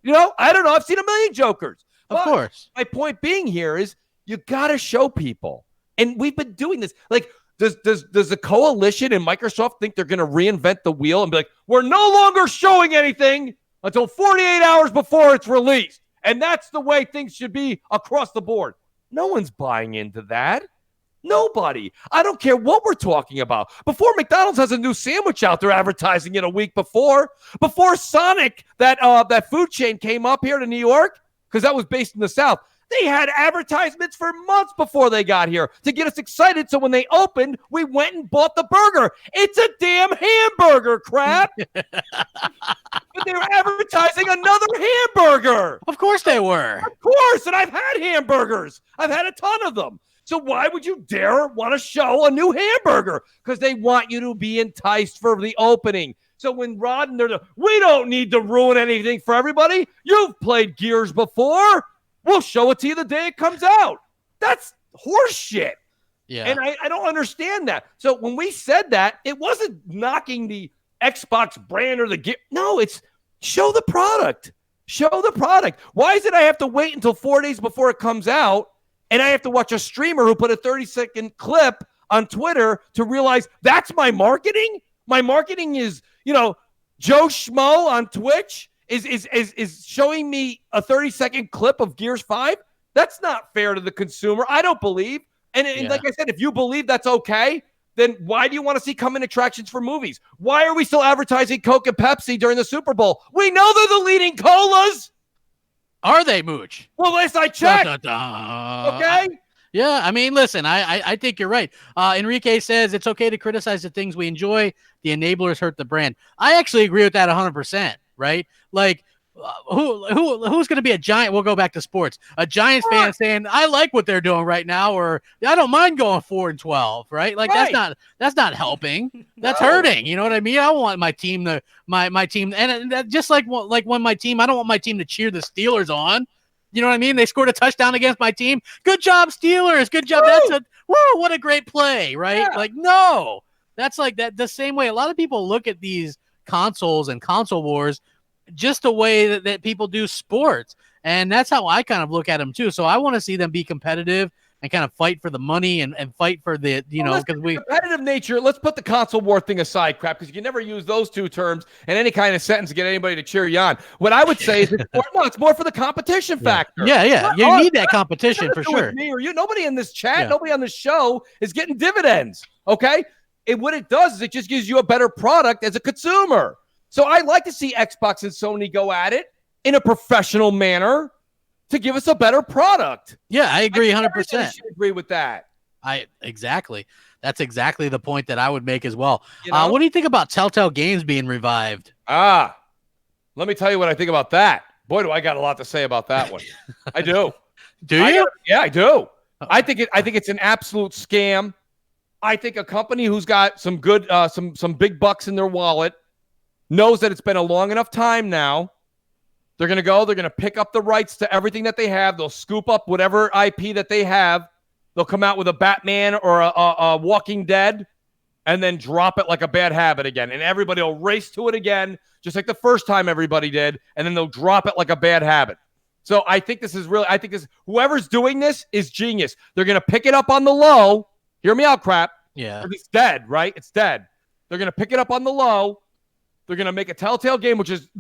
I don't know. I've seen a million Jokers. Of course. My point being here is you got to show people. And we've been doing this. Like, does the coalition and Microsoft think they're going to reinvent the wheel and be like, we're no longer showing anything until 48 hours before it's released? And that's the way things should be across the board. No one's buying into that. Nobody. I don't care what we're talking about. Before McDonald's has a new sandwich out there advertising it a week before Sonic, that food chain came up here to New York, because that was based in the South. They had advertisements for months before they got here to get us excited. So when they opened, we went and bought the burger. It's a damn hamburger, crap. But they were advertising another hamburger. Of course they were. Of course. And I've had hamburgers. I've had a ton of them. So why would you dare want to show a new hamburger? Because they want you to be enticed for the opening. So when Rod and we don't need to ruin anything for everybody. You've played Gears before. We'll show it to you the day it comes out. That's horseshit. Yeah. And I don't understand that. So when we said that, it wasn't knocking the Xbox brand or the Gear. No, it's show the product. Show the product. Why is it I have to wait until 4 days before it comes out and I have to watch a streamer who put a 30-second clip on Twitter to realize that's my marketing? My marketing is, Joe Schmo on Twitch is showing me a 30-second clip of Gears 5. That's not fair to the consumer. I don't believe. And like I said, if you believe that's okay, then why do you want to see coming attractions for movies? Why are we still advertising Coke and Pepsi during the Super Bowl? We know they're the leading colas. Are they, Mooch? Well, last I checked. Okay? Yeah, I mean, listen, I think you're right. Enrique says it's okay to criticize the things we enjoy. The enablers hurt the brand. I actually agree with that 100%, right? Like, who's going to be a Giant? We'll go back to sports. A Giants fan saying, I like what they're doing right now, or I don't mind going 4-12, right? Like, that's not helping. That's hurting. You know what I mean? I want my team to, my team, and that, just like when my team, I don't want my team to cheer the Steelers on. You know what I mean? They scored a touchdown against my team. Good job, Steelers. Good job. Woo! What a great play, right? Yeah. Like, no. That's like that the same way a lot of people look at these consoles and console wars just the way that people do sports. And that's how I kind of look at them too. So I want to see them be competitive and kind of fight for the money and fight for the, because competitive nature. Let's put the console war thing aside, crap, because you can never use those two terms in any kind of sentence to get anybody to cheer you on. What I would say is it's more for the competition factor. Yeah. You need that competition for sure. Me or you, nobody in this chat, nobody on this show is getting dividends. Okay. What it does is it just gives you a better product as a consumer. So I like to see Xbox and Sony go at it in a professional manner to give us a better product. Yeah, I agree 100%. Agree with that. Exactly. That's exactly the point that I would make as well. What do you think about Telltale Games being revived? Let me tell you what I think about that. Boy, do I got a lot to say about that one. I do. Do you? Yeah, I do. I think it's an absolute scam. I think a company who's got some good, some big bucks in their wallet knows that it's been a long enough time now They're going to pick up the rights to everything that they have. They'll scoop up whatever IP that they have. They'll come out with a Batman or a Walking Dead and then drop it like a bad habit again. And everybody will race to it again, just like the first time everybody did. And then they'll drop it like a bad habit. So I think this is really, whoever's doing this is genius. They're going to pick it up on the low. Hear me out, crap. Yeah. It's dead, right? It's dead. They're going to pick it up on the low. They're going to make a Telltale game, which is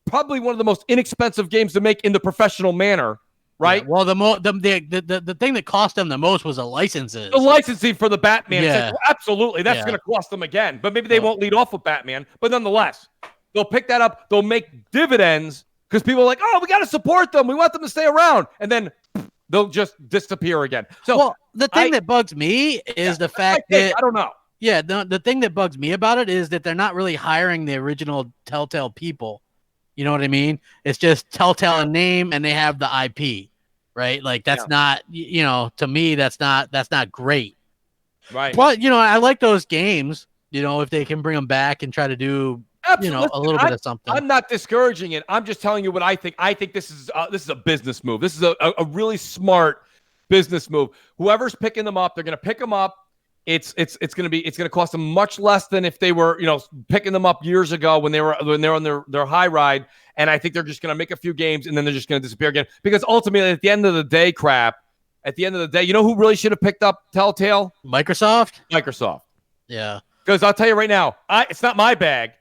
probably one of the most inexpensive games to make in the professional manner, right? Yeah, well, the thing that cost them the most was the licenses. The licensing for the Batman. Yeah. Like, well, absolutely. That's going to cost them again. But maybe they won't lead off with Batman. But nonetheless, they'll pick that up. They'll make dividends because people are like, oh, we got to support them. We want them to stay around. And then they'll just disappear again. So, well, the thing that bugs me is the fact that I don't know. Yeah, the thing that bugs me about it is that they're not really hiring the original Telltale people. You know what I mean? It's just Telltale in name, and they have the IP, right? Like that's not, to me, that's not great. Right. But I like those games. If they can bring them back and try to do, Absolutely. a little bit of something. I'm not discouraging it. I'm just telling you what I think. I think this is a business move. This is a really smart business move. Whoever's picking them up, they're going to pick them up. It's going to cost them much less than if they were, picking them up years ago when they were on their high ride. And I think they're just going to make a few games and then they're just going to disappear again. Because ultimately, at the end of the day, you know who really should have picked up Telltale? Microsoft. Yeah. Because I'll tell you right now, it's not my bag,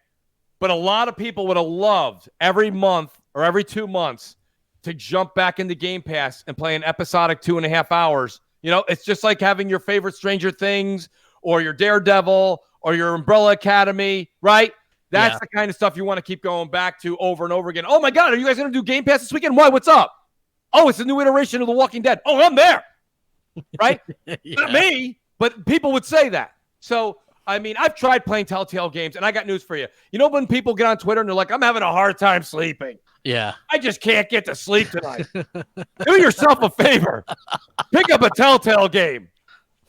but a lot of people would have loved every month or every 2 months to jump back into Game Pass and play an episodic 2.5 hours. It's just like having your favorite Stranger Things or your Daredevil or your Umbrella Academy, right? That's the kind of stuff you want to keep going back to over and over again. Oh, my God, are you guys going to do Game Pass this weekend? Why? What's up? Oh, it's a new iteration of The Walking Dead. Oh, I'm there, right? Not me, but people would say that. So, I mean, I've tried playing Telltale games, and I got news for you. When people get on Twitter and they're like, I'm having a hard time sleeping. Yeah. I just can't get to sleep tonight. Do yourself a favor. Pick up a Telltale game.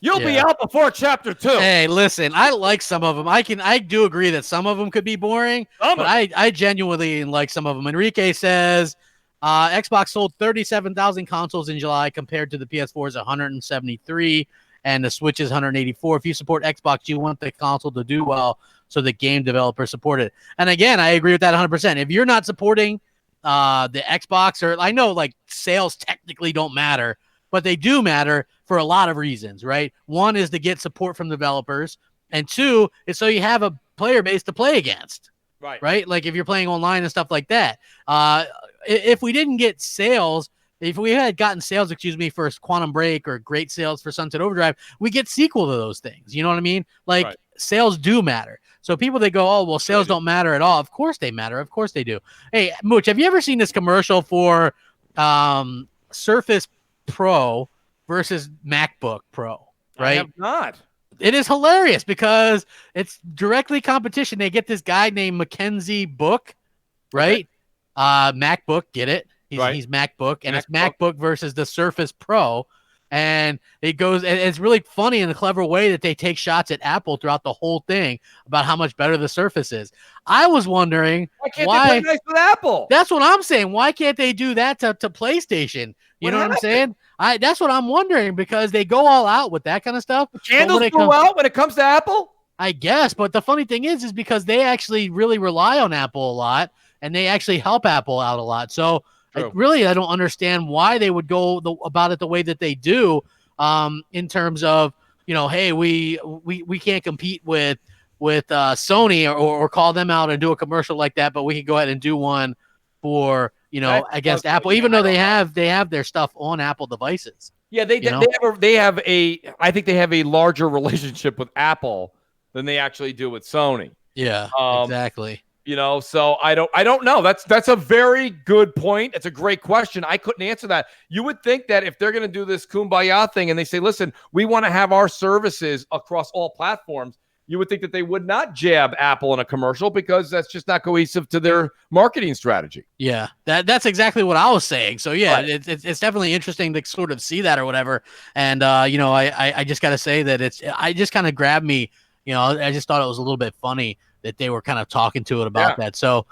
You'll be out before chapter 2. Hey, listen, I like some of them. I do agree that some of them could be boring, but I genuinely like some of them. Enrique says Xbox sold 37,000 consoles in July compared to the PS4's 173 and the Switch's 184. If you support Xbox, you want the console to do well, so the game developers support it. And again, I agree with that 100%. If you're not supporting the Xbox, or I know like sales technically don't matter, but they do matter for a lot of reasons, right? One is to get support from developers, and two is so you have a player base to play against, right? Like if you're playing online and stuff like that. If we didn't get sales, if we had gotten sales, for Quantum Break or great sales for Sunset Overdrive, we get sequel to those things. You know what I mean? Like sales do matter. So people, they go, oh, well, sales don't matter at all. Of course they matter. Of course they do. Hey, Mooch, have you ever seen this commercial for Surface Pro versus MacBook Pro? Right? I have not. It is hilarious because it's directly competition. They get this guy named Mackenzie Book, right? MacBook, get it? He's MacBook, and it's MacBook versus the Surface Pro. And it goes, and it's really funny in a clever way that they take shots at Apple throughout the whole thing about how much better the Surface is. I was wondering why can't they play nice with Apple? That's what I'm saying. Why can't they do that to PlayStation? You know what I'm saying? That's what I'm wondering, because they go all out with that kind of stuff. The candles go out when it comes to Apple? I guess, but the funny thing is because they actually really rely on Apple a lot, and they actually help Apple out a lot. So I don't understand why they would go about it the way that they do, in terms of, hey, we can't compete with Sony or call them out and do a commercial like that, but we can go ahead and do one for, against Apple, even though they have their stuff on Apple devices. Yeah, I think they have a larger relationship with Apple than they actually do with Sony. Yeah, exactly. So I don't know. That's a very good point. It's a great question. I couldn't answer that. You would think that if they're going to do this kumbaya thing and they say, listen, we want to have our services across all platforms, you would think that they would not jab Apple in a commercial, because that's just not cohesive to their marketing strategy. Yeah, that's exactly what I was saying. So yeah, it's definitely interesting to sort of see that or whatever. And I just got to say that I just kind of grabbed me. I just thought it was a little bit funny that they were kind of talking to it about that. So,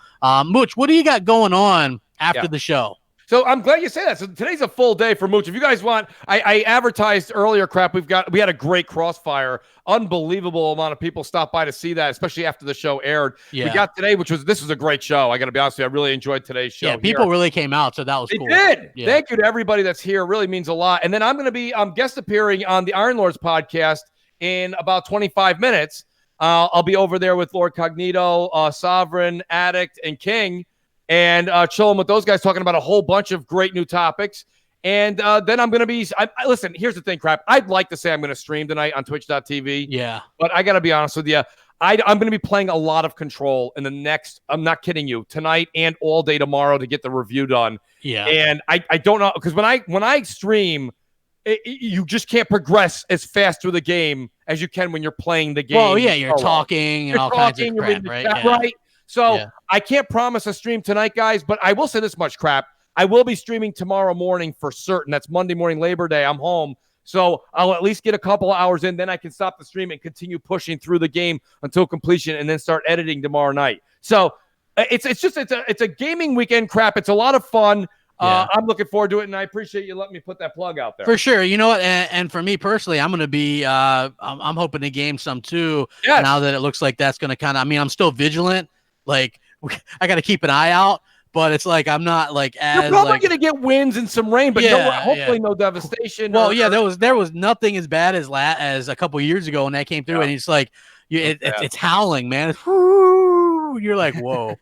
Mooch, what do you got going on after the show. So I'm glad you say that. So today's a full day for Mooch. If you guys want, I advertised earlier, crap. We had a great crossfire. Unbelievable amount of people stopped by to see that, especially after the show aired. Yeah. We got today, this was a great show. I got to be honest with you. I really enjoyed today's show. Yeah, people really came out, so that was cool. They did. Yeah. Thank you to everybody that's here. It really means a lot. And then I'm guest appearing on the Iron Lords podcast in about 25 minutes. I'll be over there with Lord Cognito, Sovereign, Addict, and King, and chilling with those guys, talking about a whole bunch of great new topics. And then I'm going to be listen, here's the thing, crap. I'd like to say I'm going to stream tonight on twitch.tv. Yeah. But I got to be honest with you. I'm going to be playing a lot of Control in the next, I'm not kidding you, tonight and all day tomorrow to get the review done. Yeah. And I don't know, because when I stream, you just can't progress as fast through the game as you can when you're playing the game. Well, yeah, you're talking and all kinds of crap, right? Chat, right? So I can't promise a stream tonight, guys, but I will say this much, crap. I will be streaming tomorrow morning for certain. That's Monday morning, Labor Day. I'm home. So I'll at least get a couple of hours in. Then I can stop the stream and continue pushing through the game until completion and then start editing tomorrow night. So it's a gaming weekend, crap. It's a lot of fun. Yeah. I'm looking forward to it, and I appreciate you letting me put that plug out there. For sure. You know what? And for me personally, I'm going to be I'm hoping to game some too. Yes. Now that it looks like that's going to kind of, I mean, I'm still vigilant. Like, I got to keep an eye out. But it's like I'm not like as you're probably gonna get winds and some rain, but hopefully no devastation. Well, there was nothing as bad as a couple years ago when that came through, and it's like it's howling, man. You're like, whoa,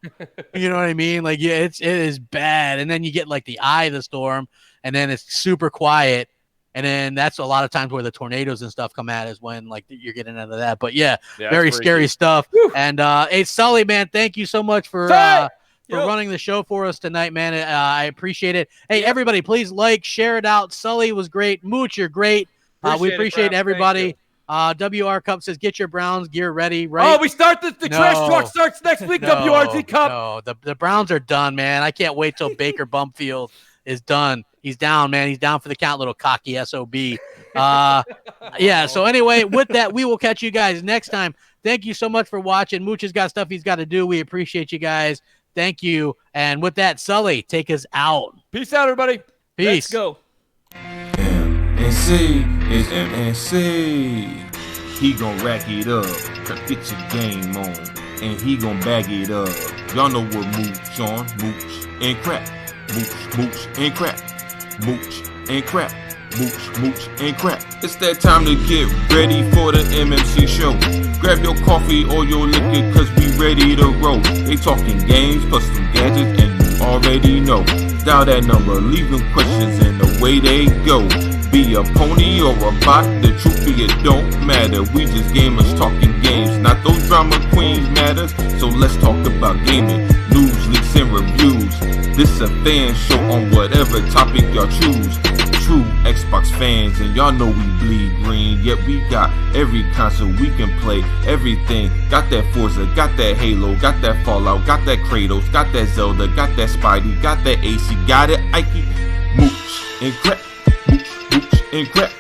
you know what I mean? Like, yeah, it is bad. And then you get like the eye of the storm, and then it's super quiet, and then that's a lot of times where the tornadoes and stuff come at is when like you're getting into that. But yeah very scary stuff. Whew. And hey, Sully, man, thank you so much for running the show for us tonight, man. I appreciate it. Hey, everybody, please like, share it out. Sully was great. Mooch, you're great. We appreciate everybody. WR Cup says, get your Browns gear ready, right? Oh, we start the trash talk starts next week, WRG Cup. No, the Browns are done, man. I can't wait till Baker Bumfield is done. He's down, man. He's down for the count, little cocky SOB. Yeah, so anyway, with that, we will catch you guys next time. Thank you so much for watching. Mooch has got stuff he's got to do. We appreciate you guys. Thank you. And with that, Sully, take us out. Peace out, everybody. Peace. Let's go. MNC is MNC. He gon' rack it up, get your game on, and he gon' bag it up. Y'all know what mooch on, mooch and crap. Mooch and crap. Mooch and crap. Mooch and crap. It's that time to get ready for the MMC show. Grab your coffee or your liquor, cause we ready to roll. They talking games, plus some gadgets, and you already know. Dial that number, leave them questions, and away they go. Be a pony or a bot, the truth be it don't matter. We just gamers talking games, not those drama queens matters. So let's talk about gaming, news, leaks, and reviews. This a fan show on whatever topic y'all choose. True Xbox fans, and y'all know we bleed green. Yet we got every console we can play, everything. Got that Forza, got that Halo, got that Fallout, got that Kratos, got that Zelda, got that Spidey, got that AC, got it Ike. Mooch and crap, mooch and crap,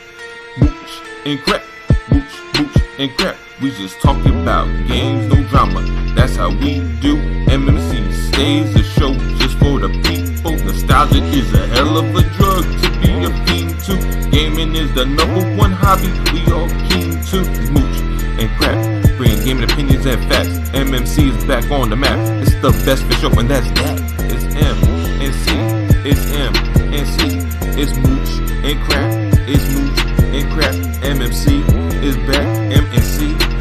mooch and crap, mooch and crap. We just talking about games, no drama. That's how we do. MMC stays a show just for the people. Nostalgia is a hell of a drug to be a fiend to. Gaming is the #1 hobby we all keen to. Mooch and crap, bringing gaming opinions and facts. MMC is back on the map. It's the best for show, and that's that. It's MNC. It's MNC. It's mooch and crap. It's mooch and crap. MMC is back. MNC.